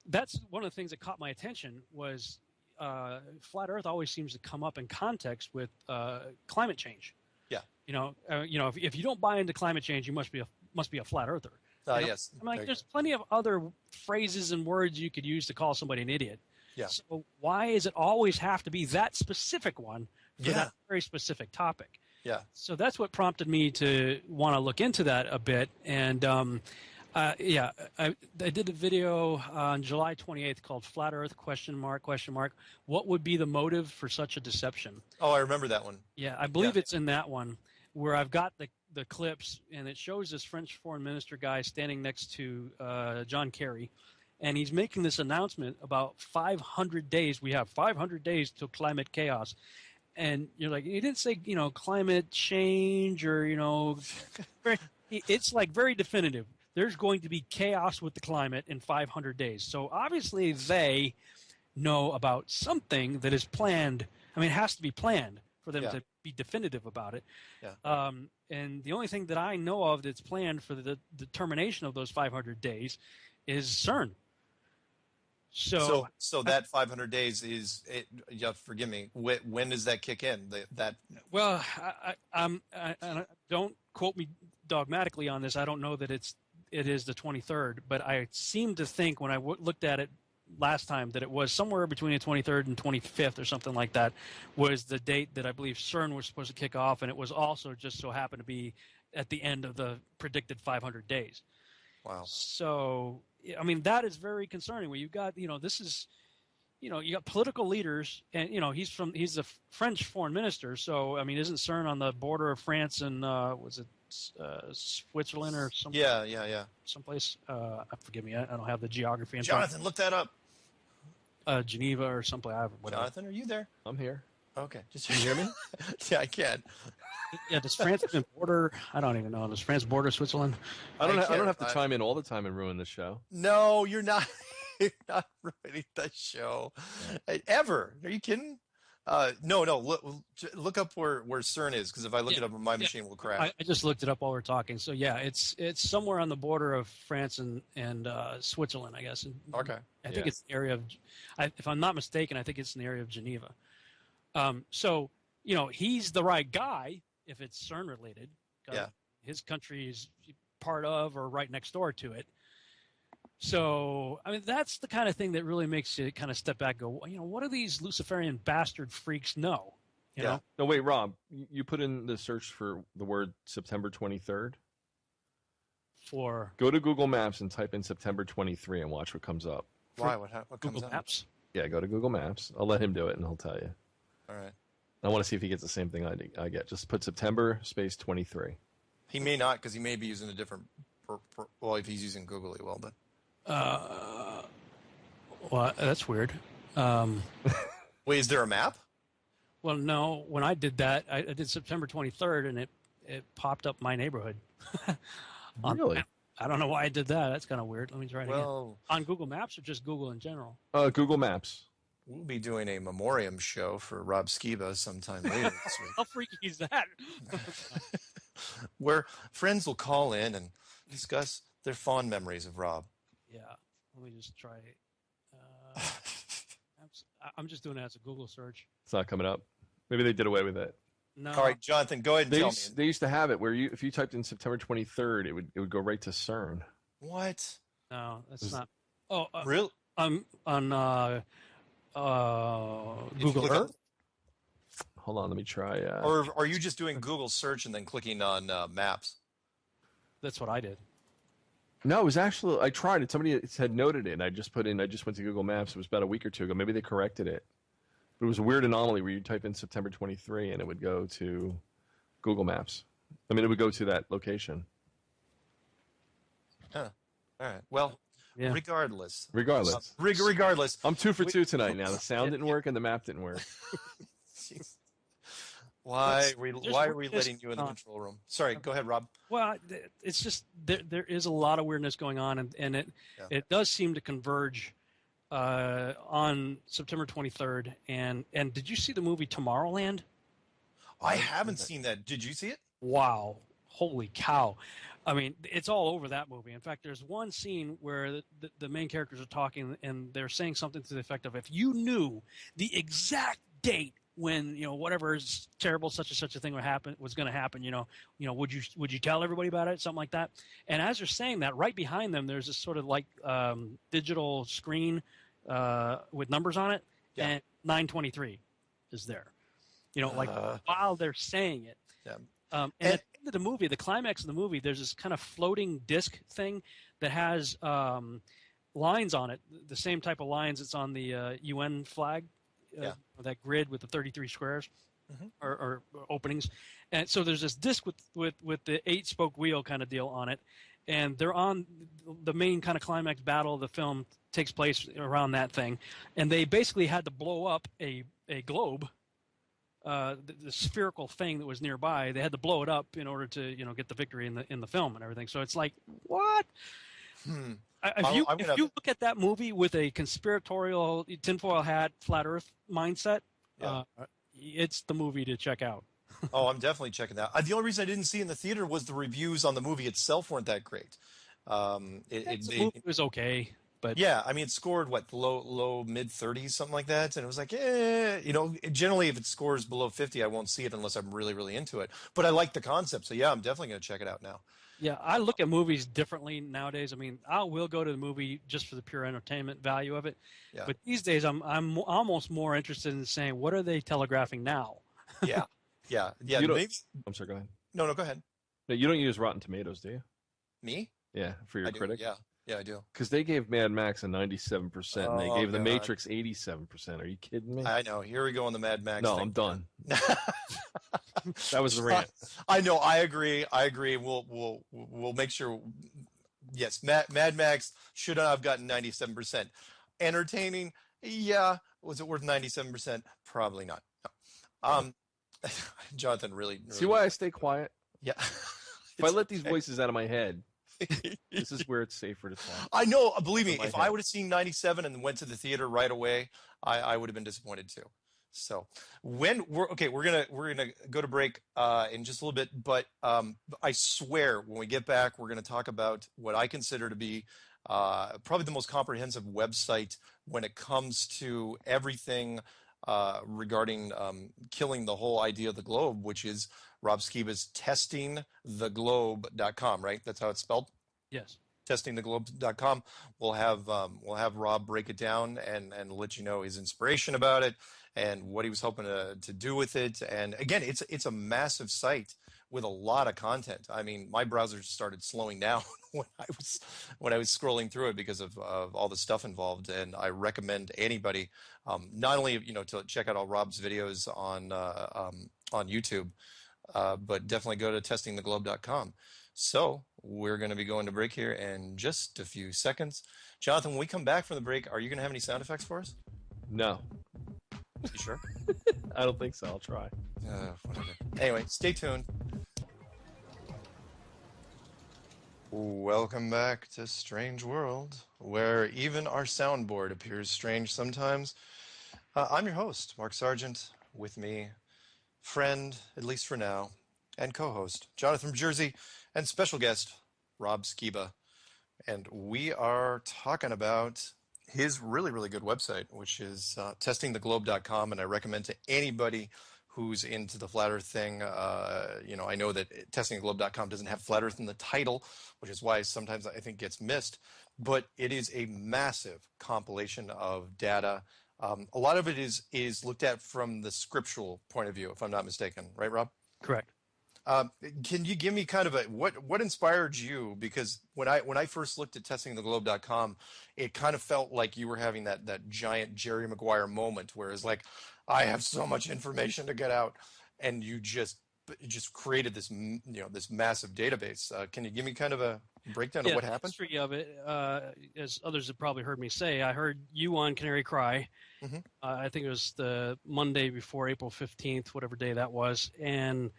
that's one of the things that caught my attention was Flat Earth always seems to come up in context with climate change. Yeah. If you don't buy into climate change, you must be a flat earther. Yes. I'm like, there's plenty of other phrases and words you could use to call somebody an idiot. Yeah. So why does it always have to be that specific one for that very specific topic? Yeah. So that's what prompted me to want to look into that a bit. And I did a video on July 28th called Flat Earth ? What would be the motive for such a deception? Oh, I remember that one. Yeah, I believe it's in that one where I've got the clips, and it shows this French foreign minister guy standing next to John Kerry, and he's making this announcement about 500 days. We have 500 days till climate chaos. And you're like, he didn't say, climate change or, it's like very definitive. There's going to be chaos with the climate in 500 days. So obviously they know about something that is planned. I mean, it has to be planned for them to be definitive about it. Yeah. And the only thing that I know of that's planned for the termination of those 500 days is CERN. So that 500 days is it? Yeah, forgive me. When does that kick in? Well, I don't quote me dogmatically on this. I don't know that it is the 23rd, but I seem to think when I looked at it last time that it was somewhere between the 23rd and 25th or something like that was the date that I believe CERN was supposed to kick off, and it was also just so happened to be at the end of the predicted 500 days. Wow. So, I mean, that is very concerning. Where you've got, this is, you got political leaders, and he's a French foreign minister. So I mean, isn't CERN on the border of France and was it Switzerland or some? Yeah. Someplace. Forgive me, I don't have the geography. In Jonathan, look that up. Geneva or someplace. Whatever. Jonathan, are you there? I'm here. Okay. Can you hear me? Yeah, I can. Yeah, does France border? I don't even know. Does France border Switzerland? I don't have to chime in all the time and ruin the show. No, you're not. You're not ruining the show ever. Are you kidding? No. Look up where CERN is, because if I look it up, my machine will crash. I just looked it up while we're talking. So yeah, it's somewhere on the border of France and Switzerland, I guess. Okay. I think it's the area of, if I'm not mistaken, I think it's in the area of Geneva. So he's the right guy if it's CERN related. Yeah. His country is part of or right next door to it. So, I mean, that's the kind of thing that really makes you kind of step back and go, what do these Luciferian bastard freaks know? You know? No, wait, Rob, you put in the search for the word September 23rd? Go to Google Maps and type in September 23 and watch what comes up. Why? What comes Google up? Maps? Yeah, go to Google Maps. I'll let him do it and he'll tell you. All right. I want to see if he gets the same thing I get. Just put September space 23. He may not, because he may be using a different. Well, if he's using Google, he will. But well, that's weird. wait, is there a map? Well, no. When I did that, I did September 23rd, and it popped up my neighborhood. Really? I don't know why I did that. That's kind of weird. Let me try it again. Well, on Google Maps or just Google in general? Google Maps. we'll be doing a memoriam show for Rob Skiba sometime later this week. How freaky is that? Where friends will call in and discuss their fond memories of Rob. Yeah. Let me just try. I'm just doing it as a Google search. It's not coming up. Maybe they did away with it. No. All right, Jonathan, go ahead and tell me. They used to have it where if you typed in September 23rd, it would go right to CERN. What? No, that's not. Oh, Real? I'm on Google click Earth. Hold on, let me try. Or are you just doing Google search and then clicking on maps? That's what I did. No, it was actually, I tried it. Somebody had noted it, and I just went to Google Maps. It was about a week or two ago. Maybe they corrected it. But it was a weird anomaly where you type in September 23 and it would go to Google Maps. I mean, it would go to that location. Huh. All right. Well, Yeah. regardless. Regardless. I'm 2 for 2 tonight now. The sound didn't work and the map didn't work. Jeez. Why are we letting you in the control room? Sorry, go ahead, Rob. Well, it's just there is a lot of weirdness going on, and it does seem to converge on September 23rd. And did you see the movie Tomorrowland? I haven't seen that. Did you see it? Wow. Holy cow. I mean, it's all over that movie. In fact, there's one scene where the main characters are talking, and they're saying something to the effect of, if you knew the exact date when, whatever is terrible, such and such a thing was going to happen, would you tell everybody about it? Something like that. And as they're saying that, right behind them, there's this sort of like digital screen with numbers on it, and 923 is there. While they're saying it. Yeah. And at the end of the movie, the climax of the movie, there's this kind of floating disc thing that has lines on it, the same type of lines that's on the UN flag, that grid with the 33 squares or openings. And so there's this disc with the 8-spoke wheel kind of deal on it, and they're on the main kind of climax battle of the film takes place around that thing, and they basically had to blow up a globe. The spherical thing that was nearby, they had to blow it up in order to get the victory in the film and everything. So it's like, what? If you look at that movie with a conspiratorial tinfoil hat, flat Earth mindset, it's the movie to check out. Oh, I'm definitely checking that. The only reason I didn't see it in the theater was the reviews on the movie itself weren't that great. The movie was okay. But yeah, I mean, it scored low mid 30s, something like that, and it was like, generally if it scores below 50, I won't see it unless I'm really, really into it. But I like the concept, so yeah, I'm definitely going to check it out now. Yeah, I look at movies differently nowadays. I mean, I will go to the movie just for the pure entertainment value of it. Yeah. But these days, I'm almost more interested in saying, what are they telegraphing now? Yeah. I'm sorry, go ahead. No, go ahead. No, you don't use Rotten Tomatoes, do you? Me? Yeah, for your critic? Yeah. Yeah, I do. Because they gave Mad Max a 97%, and they Oh, gave The God. Matrix 87%. Are you kidding me? I know. Here we go on the Mad Max No, thing. I'm done. That was the rant. I know. I agree. We'll make sure. Yes, Mad Max should have gotten 97%. Entertaining, yeah. Was it worth 97%? Probably not. No. Jonathan, really. See why I stay quiet? Yeah. If I let these voices out of my head, this is where it's safer to talk. I know. Believe me, In my if head. I would have seen 97 and went to the theater right away, I would have been disappointed too. So when we're gonna go to break in just a little bit, but I swear when we get back, we're gonna talk about what I consider to be probably the most comprehensive website when it comes to everything regarding killing the whole idea of the globe, which is Rob Skiba's testingtheglobe.com, right? That's how it's spelled? Yes. Testingtheglobe.com. We'll have Rob break it down and let you know his inspiration about it and what he was hoping to do with it. And again, it's a massive site with a lot of content. I mean, my browser started slowing down when I was scrolling through it because of all the stuff involved. And I recommend anybody not only to check out all Rob's videos on YouTube, but definitely go to testingtheglobe.com. So we're going to be going to break here in just a few seconds. Jonathan, when we come back from the break, are you going to have any sound effects for us? No. You sure? I don't think so. I'll try. Whatever. Anyway, stay tuned. Welcome back to Strange World, where even our soundboard appears strange sometimes. I'm your host, Mark Sargent. With me, friend, at least for now, and co-host, Jonathan from Jersey, and special guest, Rob Skiba. And we are talking about his really, really good website, which is testingtheglobe.com. And I recommend to anybody who's into the flat earth thing. I know that testingtheglobe.com doesn't have flat earth in the title, which is why sometimes I think gets missed. But it is a massive compilation of data. A lot of it is looked at from the scriptural point of view, if I'm not mistaken. Right, Rob? Correct. Can you give me kind of what inspired you? Because when I first looked at testingtheglobe.com, it kind of felt like you were having that giant Jerry Maguire moment, where it's like, I have so much information to get out, and you just created this this massive database. Can you give me kind of a breakdown of what happened? The history of it, as others have probably heard me say, I heard you on Canary Cry. Mm-hmm. I think it was the Monday before April 15th, whatever day that was, and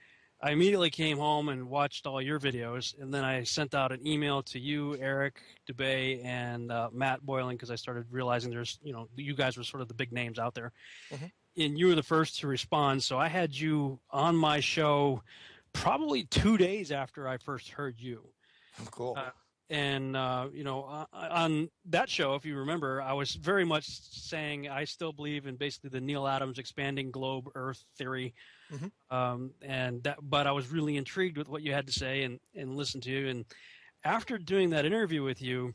I immediately came home and watched all your videos, and then I sent out an email to you, Eric Dubay, and Matt Boylan, because I started realizing there's, you guys were sort of the big names out there. Mm-hmm. And you were the first to respond, so I had you on my show probably 2 days after I first heard you. Cool. On that show, if you remember, I was very much saying I still believe in basically the Neil Adams expanding globe Earth theory. Mm-hmm. But I was really intrigued with what you had to say and listened to you. And after doing that interview with you,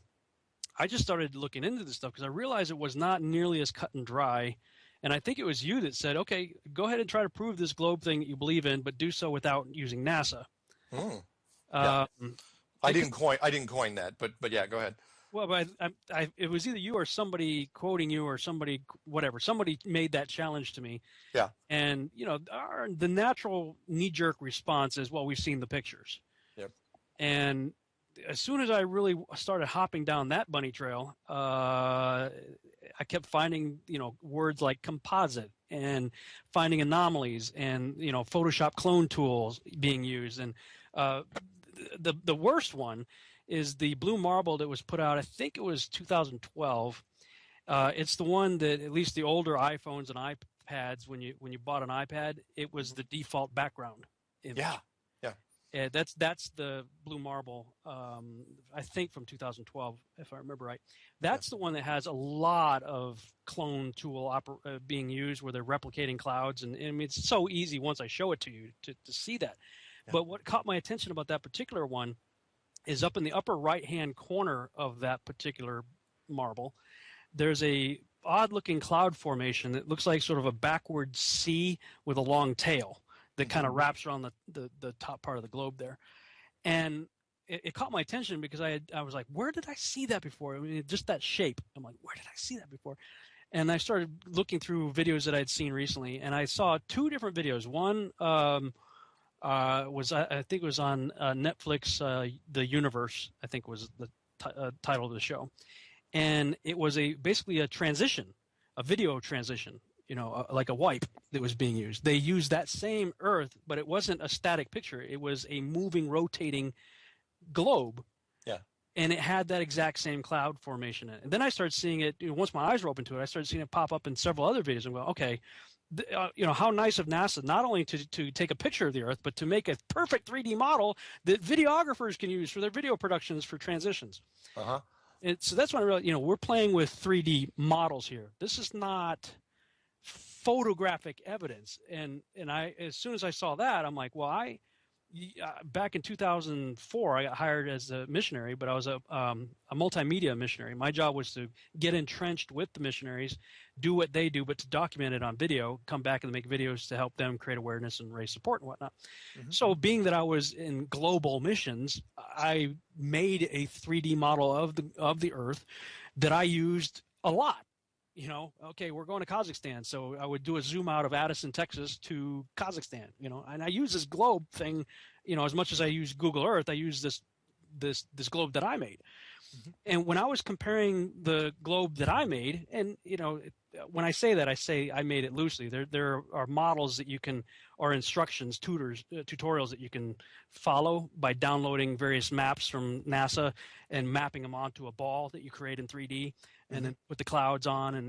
I just started looking into this stuff because I realized it was not nearly as cut and dry. And I think it was you that said, okay, go ahead and try to prove this globe thing that you believe in, but do so without using NASA. Yeah. I didn't coin that, but yeah, go ahead. Well, but it was either you or somebody quoting you or somebody, whatever. Somebody made that challenge to me. Yeah. And, the natural knee-jerk response is, well, we've seen the pictures. Yep. And as soon as I really started hopping down that bunny trail, I kept finding, words like composite and finding anomalies and, Photoshop clone tools being used. And the worst one is the blue marble that was put out, I think it was 2012. It's the one that at least the older iPhones and iPads, when you bought an iPad, it was the default background image. Yeah. That's the blue marble, I think from 2012, if I remember right. That's the one that has a lot of clone tool being used where they're replicating clouds. And I mean, it's so easy once I show it to you to see that. Yeah. But what caught my attention about that particular one is up in the upper right-hand corner of that particular marble, there's a odd-looking cloud formation that looks like sort of a backward C with a long tail that kind of wraps around the top part of the globe there. And it caught my attention because I was like, where did I see that before? I mean, just that shape. I'm like, where did I see that before? And I started looking through videos that I'd seen recently, and I saw 2 different videos. One was, I think it was on Netflix, The Universe, I think was the title of the show. And it was basically a transition, a video transition, like a wipe that was being used. They used that same Earth, but it wasn't a static picture. It was a moving, rotating globe. Yeah. And it had that exact same cloud formation in it. And then I started seeing it, once my eyes were open to it, I started seeing it pop up in several other videos and go, okay, how nice of NASA not only to take a picture of the Earth, but to make a perfect 3D model that videographers can use for their video productions for transitions. Uh-huh. And so that's when I realized, we're playing with 3D models here. This is not photographic evidence. And I, as soon as I saw that, I'm like, well, back in 2004, I got hired as a missionary, but I was a multimedia missionary. My job was to get entrenched with the missionaries, do what they do, but to document it on video, come back and make videos to help them create awareness and raise support and whatnot. Mm-hmm. So being that I was in global missions, I made a 3D model of the Earth that I used a lot. Okay, we're going to Kazakhstan, so I would do a zoom out of Addison, Texas to Kazakhstan, and I use this globe thing, as much as I use Google Earth, I use this globe that I made. Mm-hmm. And when I was comparing the globe that I made, and when I say that, I say I made it loosely. There are models that you can, or instructions, tutorials that you can follow by downloading various maps from NASA and mapping them onto a ball that you create in 3D, and then put the clouds on, and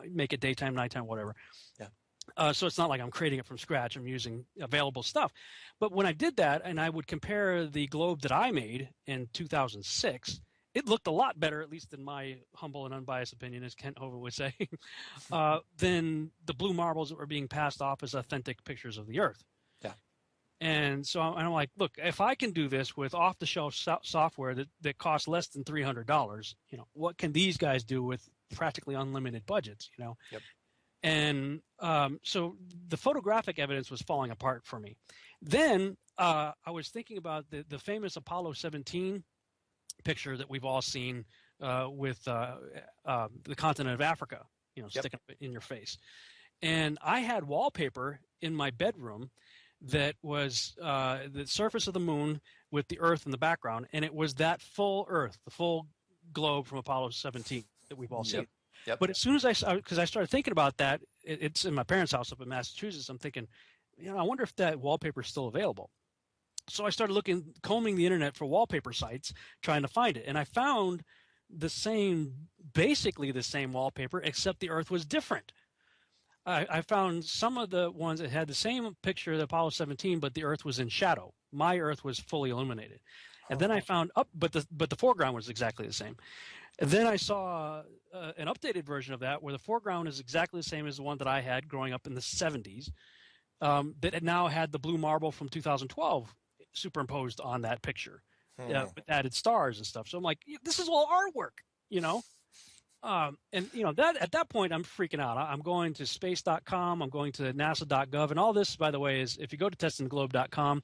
make it daytime, nighttime, whatever. Yeah. So it's not like I'm creating it from scratch. I'm using available stuff. But when I did that, and I would compare the globe that I made in 2006. It looked a lot better, at least in my humble and unbiased opinion, as Kent Hovind would say, than the blue marbles that were being passed off as authentic pictures of the Earth. Yeah. And so I'm like, look, if I can do this with off-the-shelf software that costs less than $300, what can these guys do with practically unlimited budgets? Yep. And so the photographic evidence was falling apart for me. Then I was thinking about the famous Apollo 17 picture that we've all seen with the continent of Africa, sticking up in your face. And I had wallpaper in my bedroom that was the surface of the moon with the Earth in the background, and it was that full Earth, the full globe from Apollo 17 that we've all seen. Yep. But as soon as I started thinking about that, it's in my parents' house up in Massachusetts. I'm thinking, I wonder if that wallpaper is still available. So I started combing the internet for wallpaper sites, trying to find it. And I found basically the same wallpaper, except the Earth was different. I found some of the ones that had the same picture of the Apollo 17, but the Earth was in shadow. My Earth was fully illuminated. And then I found but the foreground was exactly the same. And then I saw an updated version of that where the foreground is exactly the same as the one that I had growing up in the 70s, that now had the blue marble from 2012 superimposed on that picture, with added stars and stuff. So I'm like, this is all artwork, and that at that point I'm freaking out. I'm going to space.com, I'm going to nasa.gov, and all this, by the way, is if you go to testingtheglobe.com,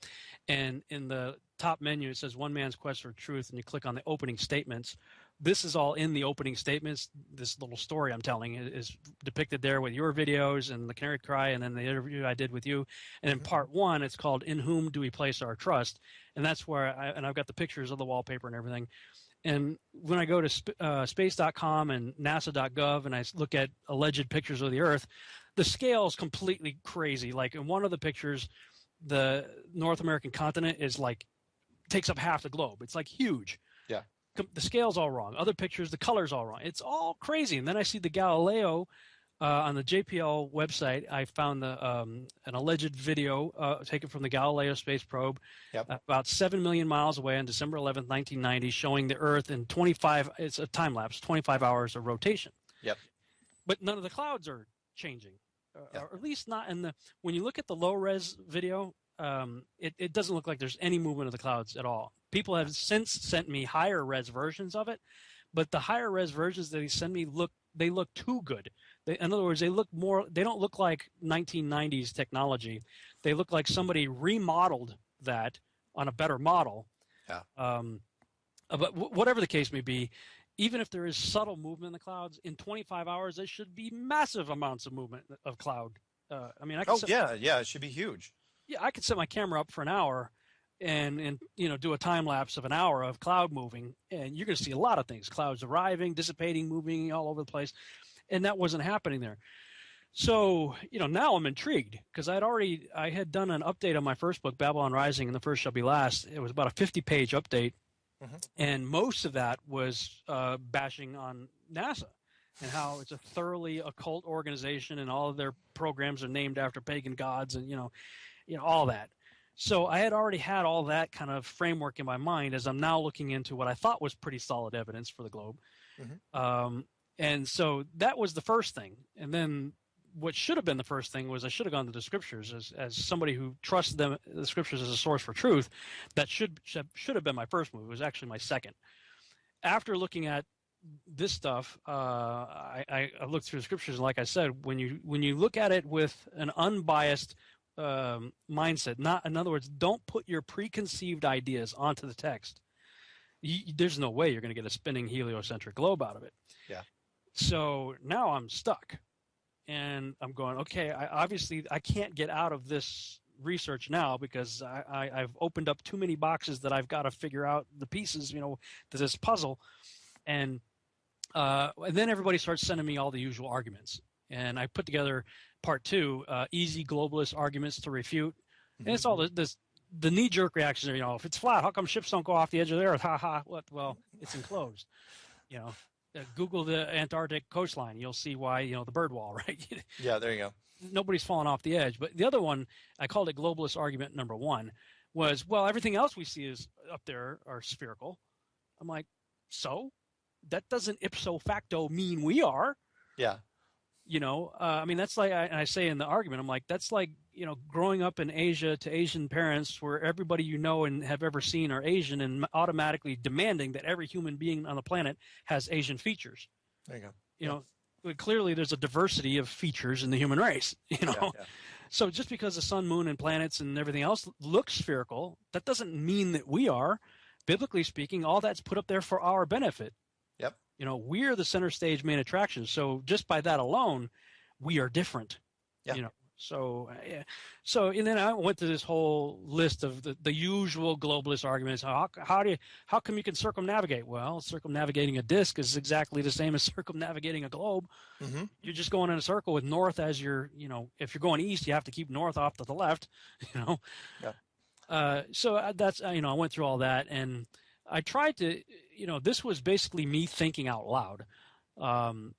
and in the top menu it says One Man's Quest for Truth, and you click on the opening statements. This is all in the opening statements. This little story I'm telling is depicted there with your videos and the Canary Cry, and then the interview I did with you. And in part 1, it's called "In Whom Do We Place Our Trust?" And that's where I've got the pictures of the wallpaper and everything. And when I go to space.com and nasa.gov and I look at alleged pictures of the Earth, the scale is completely crazy. Like in one of the pictures, the North American continent takes up half the globe. It's like huge. Yeah. The scale's all wrong. Other pictures, the color's all wrong. It's all crazy. And then I see the Galileo on the JPL website. I found an alleged video taken from the Galileo space probe about 7 million miles away on December 11th, 1990, showing the Earth in 25. It's a time lapse, 25 hours of rotation. Yep. But none of the clouds are changing, or at least not in the. When you look at the low res video, it doesn't look like there's any movement of the clouds at all. People have since sent me higher res versions of it, but the higher res versions that they send me look too good. In other words, they don't look like 1990s technology. They look like somebody remodeled that on a better model Yeah. But whatever the case may be, even if there is subtle movement in the clouds, in 25 hours there should be massive amounts of movement of cloud. I mean, I can it should be huge. Yeah, I could set my camera up for an hour and do a time lapse of an hour of cloud moving, and you're going to see a lot of things: clouds arriving, dissipating, moving all over the place, and that wasn't happening there. So now I'm intrigued because I had done an update on my first book, Babylon Rising, and the First Shall Be Last. It was about a 50-page update, and most of that was bashing on NASA and how it's a thoroughly occult organization, and all of their programs are named after pagan gods, and all that. So I had already had all that kind of framework in my mind as I'm now looking into what I thought was pretty solid evidence for the globe. And so that was the first thing. And then what should have been the first thing was I should have gone to the scriptures as somebody who trusts the scriptures as a source for truth. That should have been my first move. It was actually my second. After looking at this stuff, I looked through the scriptures, and like I said, when you look at it with an unbiased mindset, in other words, don't put your preconceived ideas onto the text. There's no way you're going to get a spinning heliocentric globe out of it. Yeah. So now I'm stuck, and I'm going, okay, I can't get out of this research now because I've opened up too many boxes that I've got to figure out the pieces, to this puzzle. And then everybody starts sending me all the usual arguments. And I put together part 2, easy globalist arguments to refute. And it's all the knee-jerk reactions are, if it's flat, how come ships don't go off the edge of the earth? Ha ha. What? Well, it's enclosed. Google the Antarctic coastline. You'll see why, the bird wall, right? Yeah, there you go. Nobody's falling off the edge. But the other one, I called it globalist argument number 1, was, well, everything else we see is up there are spherical. I'm like, so? That doesn't ipso facto mean we are. Yeah. I mean, that's like, I say in the argument, I'm like, that's like, growing up in Asia to Asian parents where everybody you know and have ever seen are Asian and automatically demanding that every human being on the planet has Asian features. There you go. But clearly there's a diversity of features in the human race, Yeah. So just because the sun, moon, and planets and everything else looks spherical, that doesn't mean that we are. Biblically speaking, all that's put up there for our benefit. Yep. We're the center stage main attraction. So just by that alone, we are different. Yeah. So and then I went to this whole list of the usual globalist arguments. How come you can circumnavigate? Well, circumnavigating a disk is exactly the same as circumnavigating a globe. You're just going in a circle with north as your, if you're going east, you have to keep north off to the left, Yeah. So that's, I went through all that, and I tried to, this was basically me thinking out loud.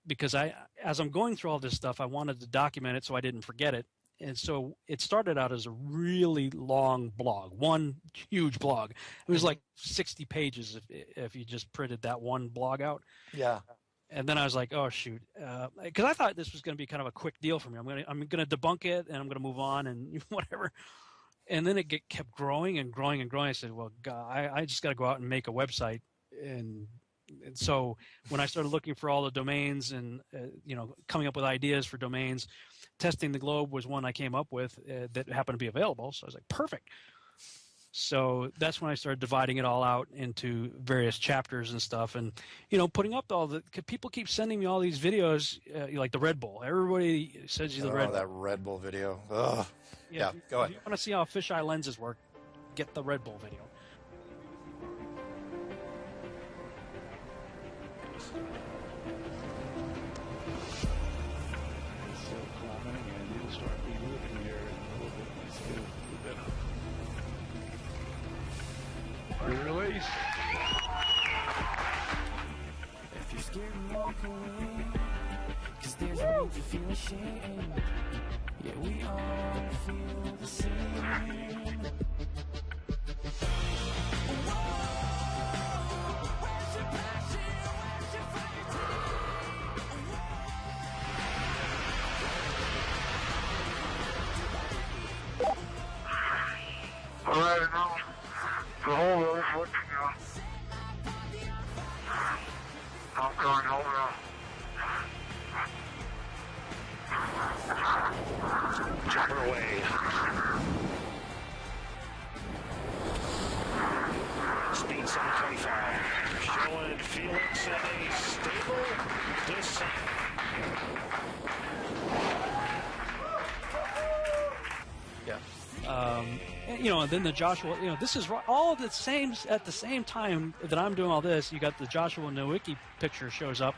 Because as I'm going through all this stuff, I wanted to document it so I didn't forget it. And so it started out as a really long blog, one huge blog. It was like 60 pages if you just printed that one blog out. Yeah. And then I was like, oh, shoot. Because I thought this was going to be kind of a quick deal for me. I'm going to debunk it, and I'm going to move on and whatever. And then it kept growing and growing and growing. I said, well, God, I just got to go out and make a website. And so when I started looking for all the domains and, coming up with ideas for domains, Testing the Globe was one I came up with that happened to be available. So I was like, perfect. So that's when I started dividing it all out into various chapters and stuff, and putting up all the. People keep sending me all these videos, like the Red Bull. Everybody sends you the Red Bull. That Red Bull video. Ugh. Yeah, go ahead. If you want to see how fisheye lenses work, get the Red Bull video. Release. If you're scared, walk away. 'Cause there's no need to feel ashamed. Yeah, we all feel the same. Where's your passion? Where's your fighting? All right, now. The whole road is looking out. I'm going over. Chopper away. Showing Felix in a stable descent. And then the Joshua, this is all of the same at the same time that I'm doing all this. You got the Joshua Nowicki picture shows up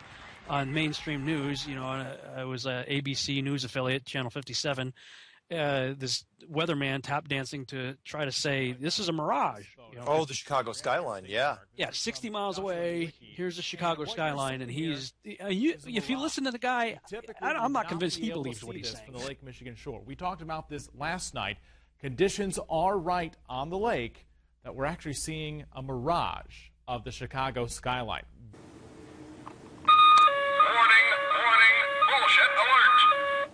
on mainstream news. I was a ABC News affiliate, Channel 57. This weatherman tap dancing to try to say this is a mirage. Oh, the Chicago skyline, yeah. Yeah, 60 miles away. Here's the Chicago skyline, and if you listen to the guy, I'm not convinced he believes what he's saying. From the Lake Michigan shore, we talked about this last night. Conditions are right on the lake that we're actually seeing a mirage of the Chicago skyline. Warning, bullshit alert.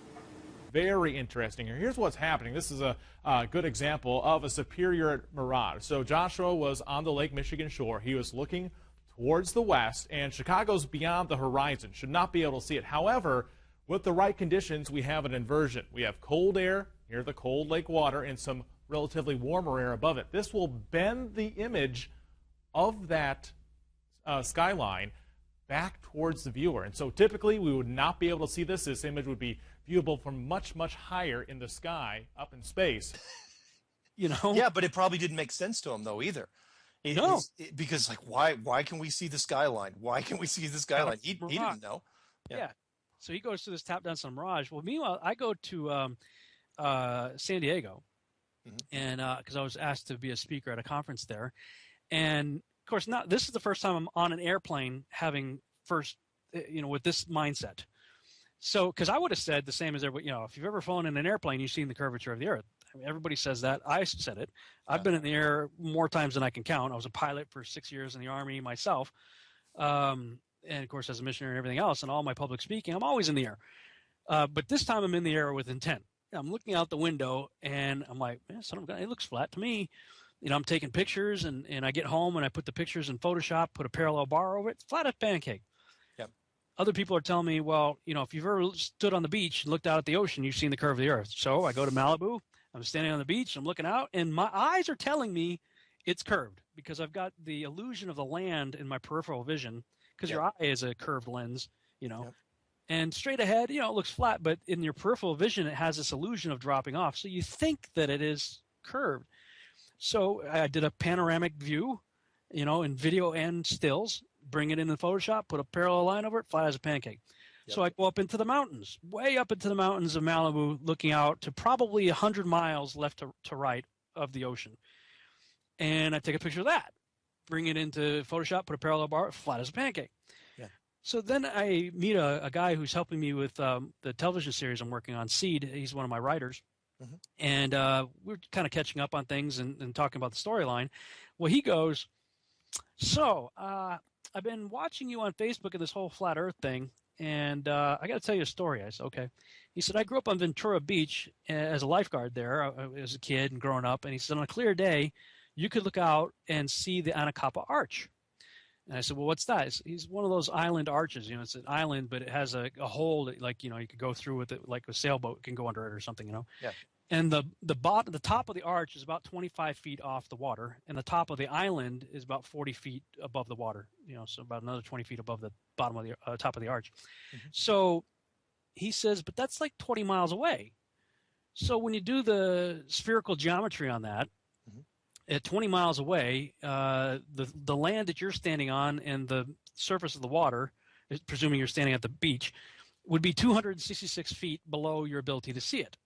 Very interesting here. Here's what's happening. This is a good example of a superior mirage. So Joshua was on the Lake Michigan shore. He was looking towards the west, and Chicago's beyond the horizon. Should not be able to see it. However, with the right conditions, we have an inversion. We have cold air near the cold lake water and some relatively warmer air above it. This will bend the image of that skyline back towards the viewer. And so typically we would not be able to see this. This image would be viewable from much, much higher in the sky, up in space. Yeah, but it probably didn't make sense to him, though, either. Because, why can we see the skyline? Why can we see the skyline? He didn't know. Yeah. So he goes to this tap dance on Mirage. Well, meanwhile, I go to San Diego, and because I was asked to be a speaker at a conference there, and of course, this is the first time I'm on an airplane having with this mindset. So, because I would have said the same as everybody, if you've ever flown in an airplane, you've seen the curvature of the Earth. I mean, everybody says that. I said it. I've been in the air more times than I can count. I was a pilot for 6 years in the Army myself. And of course, as a missionary and everything else, and all my public speaking, I'm always in the air. But this time I'm in the air with intent. I'm looking out the window, and I'm like, man, it looks flat to me. I'm taking pictures, and I get home, and I put the pictures in Photoshop, put a parallel bar over it. It's flat as a pancake. Yep. Other people are telling me, well, if you've ever stood on the beach and looked out at the ocean, you've seen the curve of the Earth. So I go to Malibu. I'm standing on the beach. I'm looking out, and my eyes are telling me it's curved because I've got the illusion of the land in my peripheral vision. Because your eye is a curved lens, and straight ahead, it looks flat, but in your peripheral vision, it has this illusion of dropping off. So you think that it is curved. So I did a panoramic view, in video and stills, bring it into Photoshop, put a parallel line over it, flat as a pancake. Yep. So I go up into the mountains, way up into the mountains of Malibu, looking out to probably 100 miles left to right of the ocean. And I take a picture of that. Bring it into Photoshop, put a parallel bar, flat as a pancake. Yeah. So then I meet a guy who's helping me with the television series I'm working on, Seed. He's one of my writers. Mm-hmm. And we're kind of catching up on things and talking about the storyline. Well, he goes, so I've been watching you on Facebook and this whole flat Earth thing, and I got to tell you a story. I said, okay. He said, I grew up on Ventura Beach as a lifeguard there as a kid and growing up. And he said, on a clear day, you could look out and see the Anacapa Arch. And I said, well, what's that? He's one of those island arches. It's an island, but it has a hole that, you could go through with it, like a sailboat can go under it or something, Yeah. And the top of the arch is about 25 feet off the water, and the top of the island is about 40 feet above the water, so about another 20 feet above the bottom of the top of the arch. Mm-hmm. So he says, but that's like 20 miles away. So when you do the spherical geometry on that, at 20 miles away, the land that you're standing on and the surface of the water, presuming you're standing at the beach, would be 266 feet below your ability to see it.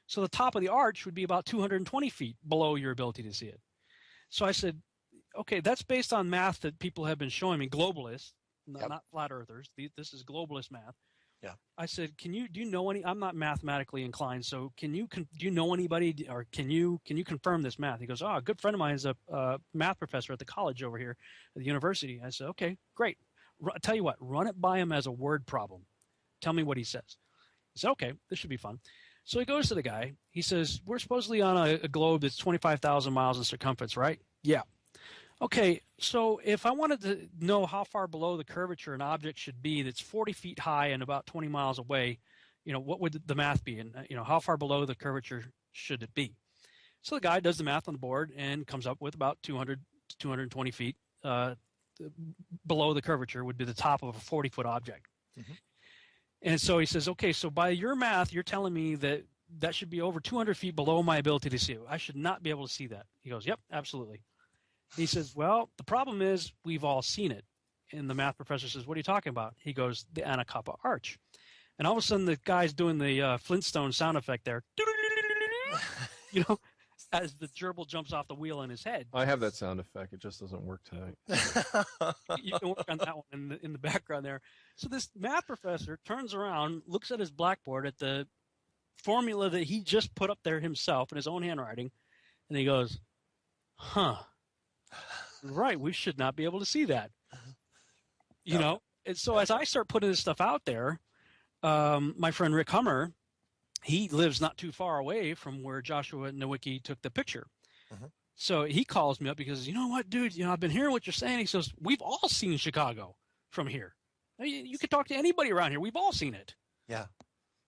So the top of the arch would be about 220 feet below your ability to see it. So I said, okay, that's based on math that people have been showing me, globalists, not flat earthers. This is globalist math. Yeah. I said, do you know any? I'm not mathematically inclined, so do you know anybody, or can you confirm this math? He goes, a good friend of mine is a math professor at the college over here at the university. I said, okay, great. I'll tell you what, run it by him as a word problem. Tell me what he says. He said, okay, this should be fun. So he goes to the guy. He says, we're supposedly on a globe that's 25,000 miles in circumference, right? Yeah. Okay, so if I wanted to know how far below the curvature an object should be that's 40 feet high and about 20 miles away, what would the math be? And, how far below the curvature should it be? So the guy does the math on the board and comes up with about 200 to 220 feet below the curvature would be the top of a 40-foot object. Mm-hmm. And so he says, okay, so by your math, you're telling me that should be over 200 feet below my ability to see it. I should not be able to see that. He goes, yep, absolutely. He says, well, the problem is we've all seen it. And the math professor says, what are you talking about? He goes, the Anacapa Arch. And all of a sudden, the guy's doing the Flintstone sound effect there. You know, as the gerbil jumps off the wheel in his head. I have that sound effect. It just doesn't work tonight. You can work on that one in the background there. So this math professor turns around, looks at his blackboard at the formula that he just put up there himself in his own handwriting, and he goes, huh, right, we should not be able to see that. You know? And so as I start putting this stuff out there, my friend Rick Hummer, he lives not too far away from where Joshua Nowicki took the picture. Uh-huh. So he calls me up because, you know what, dude, you know, I've been hearing what you're saying. He says, we've all seen Chicago from here. You could talk to anybody around here. We've all seen it. Yeah.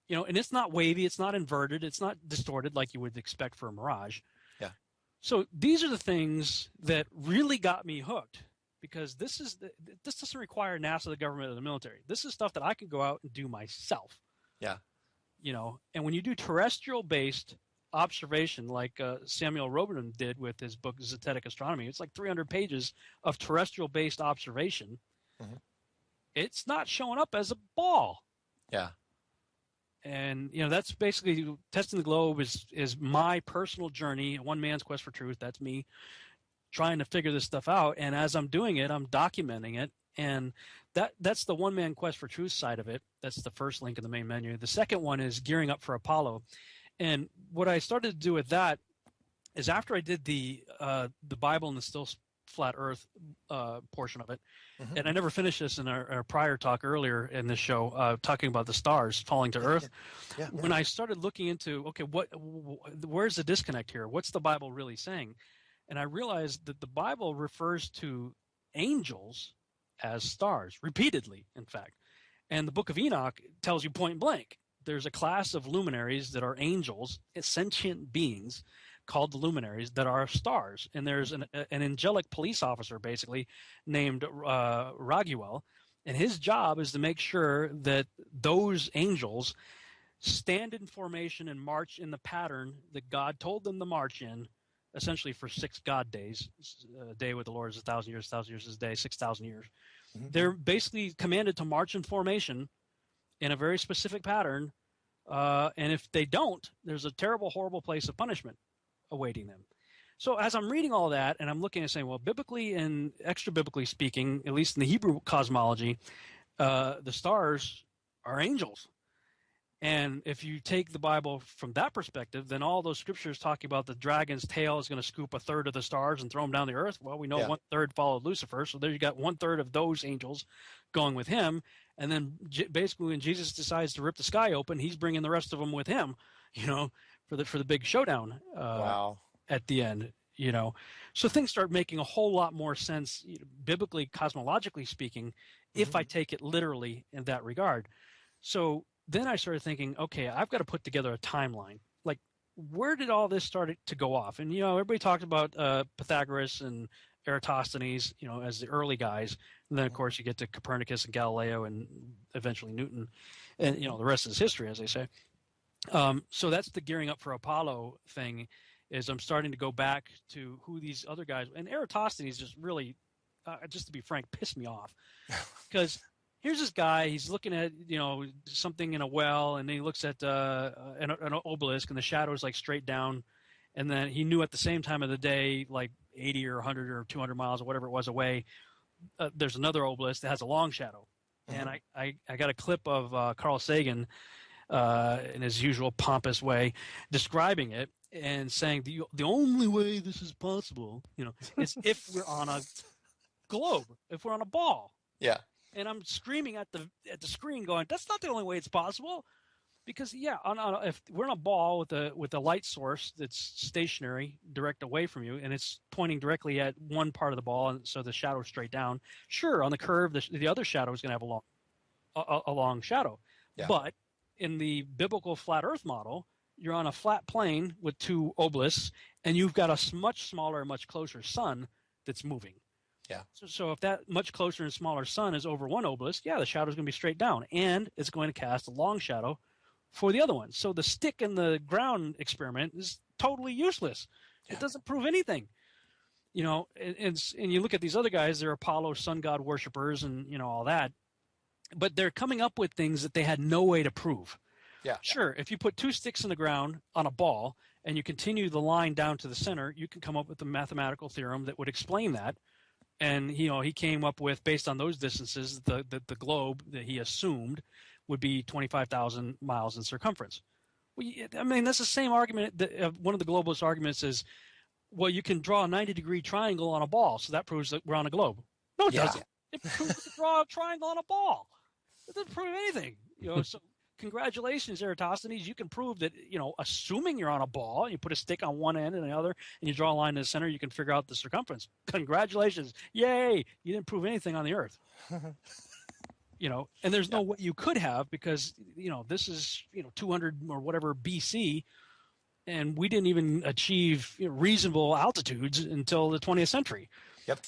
You know, and it's not wavy. It's not inverted. It's not distorted like you would expect for a mirage. Yeah. So these are the things that really got me hooked, because this doesn't require NASA, the government, or the military. This is stuff that I can go out and do myself. Yeah. You know, and when you do terrestrial-based observation, like Samuel Robertson did with his book Zetetic Astronomy, it's like 300 pages of terrestrial-based observation. Mm-hmm. It's not showing up as a ball. Yeah. And, you know, that's basically Testing the Globe is my personal journey, one man's quest for truth. That's me trying to figure this stuff out. And as I'm doing it, I'm documenting it. And that's the one man quest for truth side of it. That's the first link in the main menu. The second one is gearing up for Apollo. And what I started to do with that is after I did the Bible and the Still Flat Earth portion of it, Mm-hmm. and I never finished this in our prior talk earlier in this show, talking about the stars falling to Earth. Yeah. When I started looking into, okay, where's the disconnect here? What's the Bible really saying? And I realized that the Bible refers to angels as stars, repeatedly, in fact. And the book of Enoch tells you point blank, there's a class of luminaries that are angels, sentient beings called the luminaries that are stars. And there's an angelic police officer, basically, named Raguel, and his job is to make sure that those angels stand in formation and march in the pattern that God told them to march in, essentially for 6 God days. A day with the Lord is 1,000 years, 1,000 years is a day, 6,000 years. Mm-hmm. They're basically commanded to march in formation in a very specific pattern, and if they don't, there's a terrible, horrible place of punishment awaiting them. So as I'm reading all that, and I'm looking and saying, well, biblically and extra-biblically speaking, at least in the Hebrew cosmology, the stars are angels. And if you take the Bible from that perspective, then all those scriptures talking about the dragon's tail is going to scoop a third of the stars and throw them down the earth. Well, we know 1/3 followed Lucifer, so there you got 1/3 of those angels going with him. And then basically when Jesus decides to rip the sky open, he's bringing the rest of them with him, you know, for the big showdown at the end, you know. So things start making a whole lot more sense, you know, biblically, cosmologically speaking, if I take it literally in that regard. So then I started thinking, okay, I've got to put together a timeline. Like, where did all this start to go off? And, you know, everybody talked about Pythagoras and Eratosthenes, you know, as the early guys. And then, of course, you get to Copernicus and Galileo and eventually Newton. And, you know, the rest is history, as they say. So that's the gearing up for Apollo thing, is I'm starting to go back to who these other guys – and Eratosthenes just really, just to be frank, pissed me off. Because – here's this guy, he's looking at, you know, something in a well, and then he looks at an obelisk, and the shadow is like straight down. And then he knew at the same time of the day, like 80 or 100 or 200 miles or whatever it was away, there's another obelisk that has a long shadow. Mm-hmm. And I got a clip of Carl Sagan in his usual pompous way describing it and saying the only way this is possible, you know, is if we're on a globe, if we're on a ball. Yeah. And I'm screaming at the screen, going, "That's not the only way it's possible," because if we're on a ball with a light source that's stationary, direct away from you, and it's pointing directly at one part of the ball, and so the shadow's straight down. Sure, on the curve, the other shadow is going to have a long shadow, but in the biblical flat Earth model, you're on a flat plane with 2 obelisks, and you've got a much smaller, much closer sun that's moving. Yeah. So if that much closer and smaller sun is over one obelisk, yeah, the shadow's going to be straight down, and it's going to cast a long shadow for the other one. So the stick in the ground experiment is totally useless. Yeah. It doesn't prove anything. You know, and you look at these other guys, they're Apollo sun god worshippers and, you know, all that. But they're coming up with things that they had no way to prove. Yeah. Sure, if you put two sticks in the ground on a ball and you continue the line down to the center, you can come up with a mathematical theorem that would explain that. And, you know, he came up with, based on those distances, the globe that he assumed would be 25,000 miles in circumference. Well, I mean, that's the same argument. One of the globalist arguments is, well, you can draw a 90-degree triangle on a ball, so that proves that we're on a globe. No, it doesn't. It proves you can draw a triangle on a ball. It doesn't prove anything. You know, so congratulations, Eratosthenes. You can prove that, you know, assuming you're on a ball, you put a stick on one end and the other, and you draw a line in the center, you can figure out the circumference. Congratulations. Yay. You didn't prove anything on the Earth. You know, and there's no way you could have, because, you know, this is, you know, 200 or whatever BC, and we didn't even achieve, you know, reasonable altitudes until the 20th century. Yep.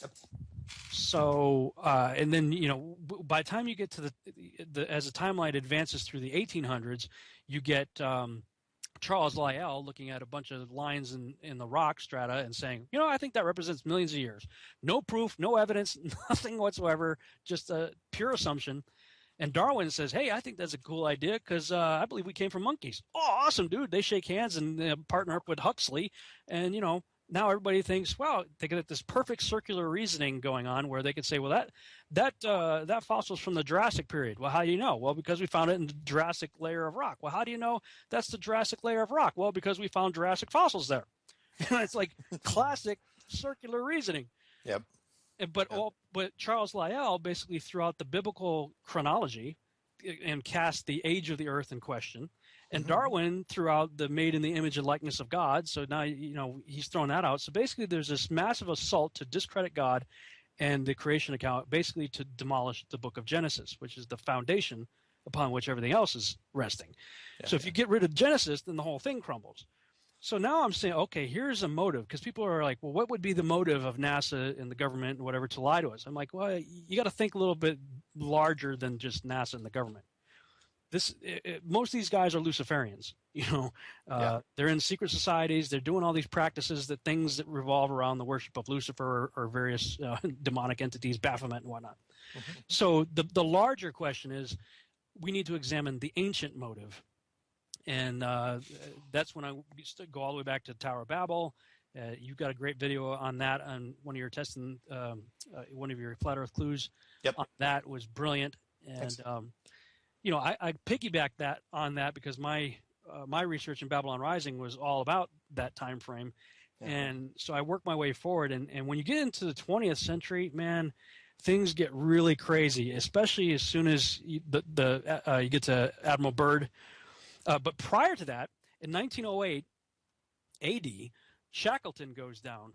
So, and then, you know, by the time you get to as the timeline advances through the 1800s, you get Charles Lyell looking at a bunch of lines in the rock strata and saying, you know, I think that represents millions of years. No proof, no evidence, nothing whatsoever, just a pure assumption. And Darwin says, hey, I think that's a cool idea because I believe we came from monkeys. Oh, awesome, dude. They shake hands and partner up with Huxley. And, you know, now everybody thinks, wow, they get this perfect circular reasoning going on where they could say, well, that fossil's from the Jurassic period. Well, how do you know? Well, because we found it in the Jurassic layer of rock. Well, how do you know that's the Jurassic layer of rock? Well, because we found Jurassic fossils there. It's like classic circular reasoning. Yep. But Charles Lyell basically threw out the biblical chronology and cast the age of the earth in question. And Darwin threw out the made in the image and likeness of God. So now, you know, he's thrown that out. So basically there's this massive assault to discredit God and the creation account, basically to demolish the book of Genesis, which is the foundation upon which everything else is resting. Yeah, so if you get rid of Genesis, then the whole thing crumbles. So now I'm saying, okay, here's a motive, because people are like, well, what would be the motive of NASA and the government and whatever to lie to us? I'm like, well, you got to think a little bit larger than just NASA and the government. Most of these guys are Luciferians, you know. They're in secret societies. They're doing all these practices, things that revolve around the worship of Lucifer or various demonic entities, Baphomet and whatnot. So the larger question is, we need to examine the ancient motive. And that's when I go all the way back to Tower of Babel. You've got a great video on that on one of your testing, one of your Flat Earth clues. Yep. That was brilliant. And, you know, I piggyback on that because my research in Babylon Rising was all about that time frame. Yeah. And so I worked my way forward. And when you get into the 20th century, man, things get really crazy, especially as soon as you get to Admiral Byrd. But prior to that, in 1908 AD, Shackleton goes down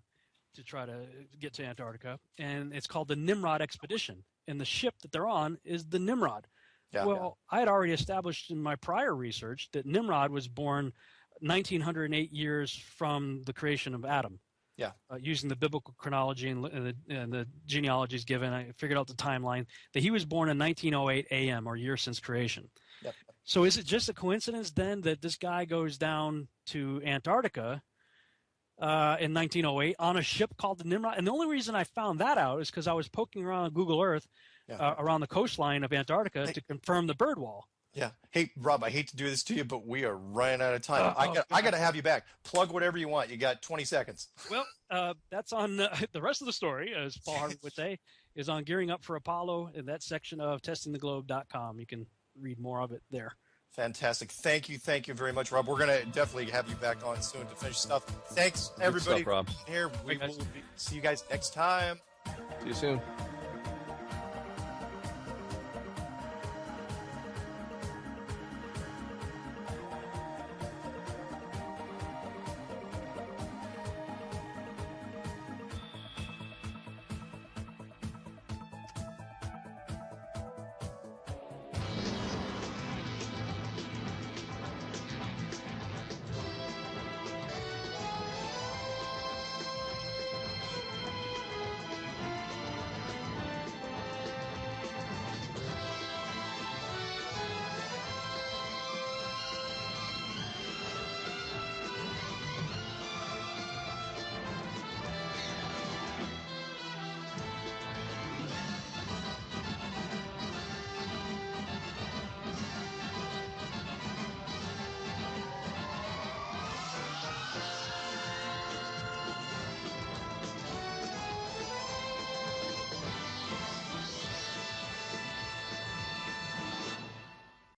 to try to get to Antarctica, and it's called the Nimrod Expedition. And the ship that they're on is the Nimrod. I had already established in my prior research that Nimrod was born 1908 years from the creation of Adam. Yeah. Using the biblical chronology and the genealogies given, I figured out the timeline that he was born in 1908 AM, or year since creation. Yep. So is it just a coincidence then that this guy goes down to Antarctica in 1908 on a ship called the Nimrod? And the only reason I found that out is because I was poking around on Google Earth around the coastline of Antarctica to confirm the bird wall. Yeah. Hey, Rob, I hate to do this to you, but we are running out of time. I got to have you back. Plug whatever you want. You got 20 seconds. Well, that's on the rest of the story, as Paul Harvey would say, is on Gearing Up for Apollo in that section of testingtheglobe.com. You can read more of it there. Fantastic. Thank you very much, Rob. We're going to definitely have you back on soon to finish stuff. Thanks, everybody. Good stuff, Rob. Here. We will see you guys next time. See you soon.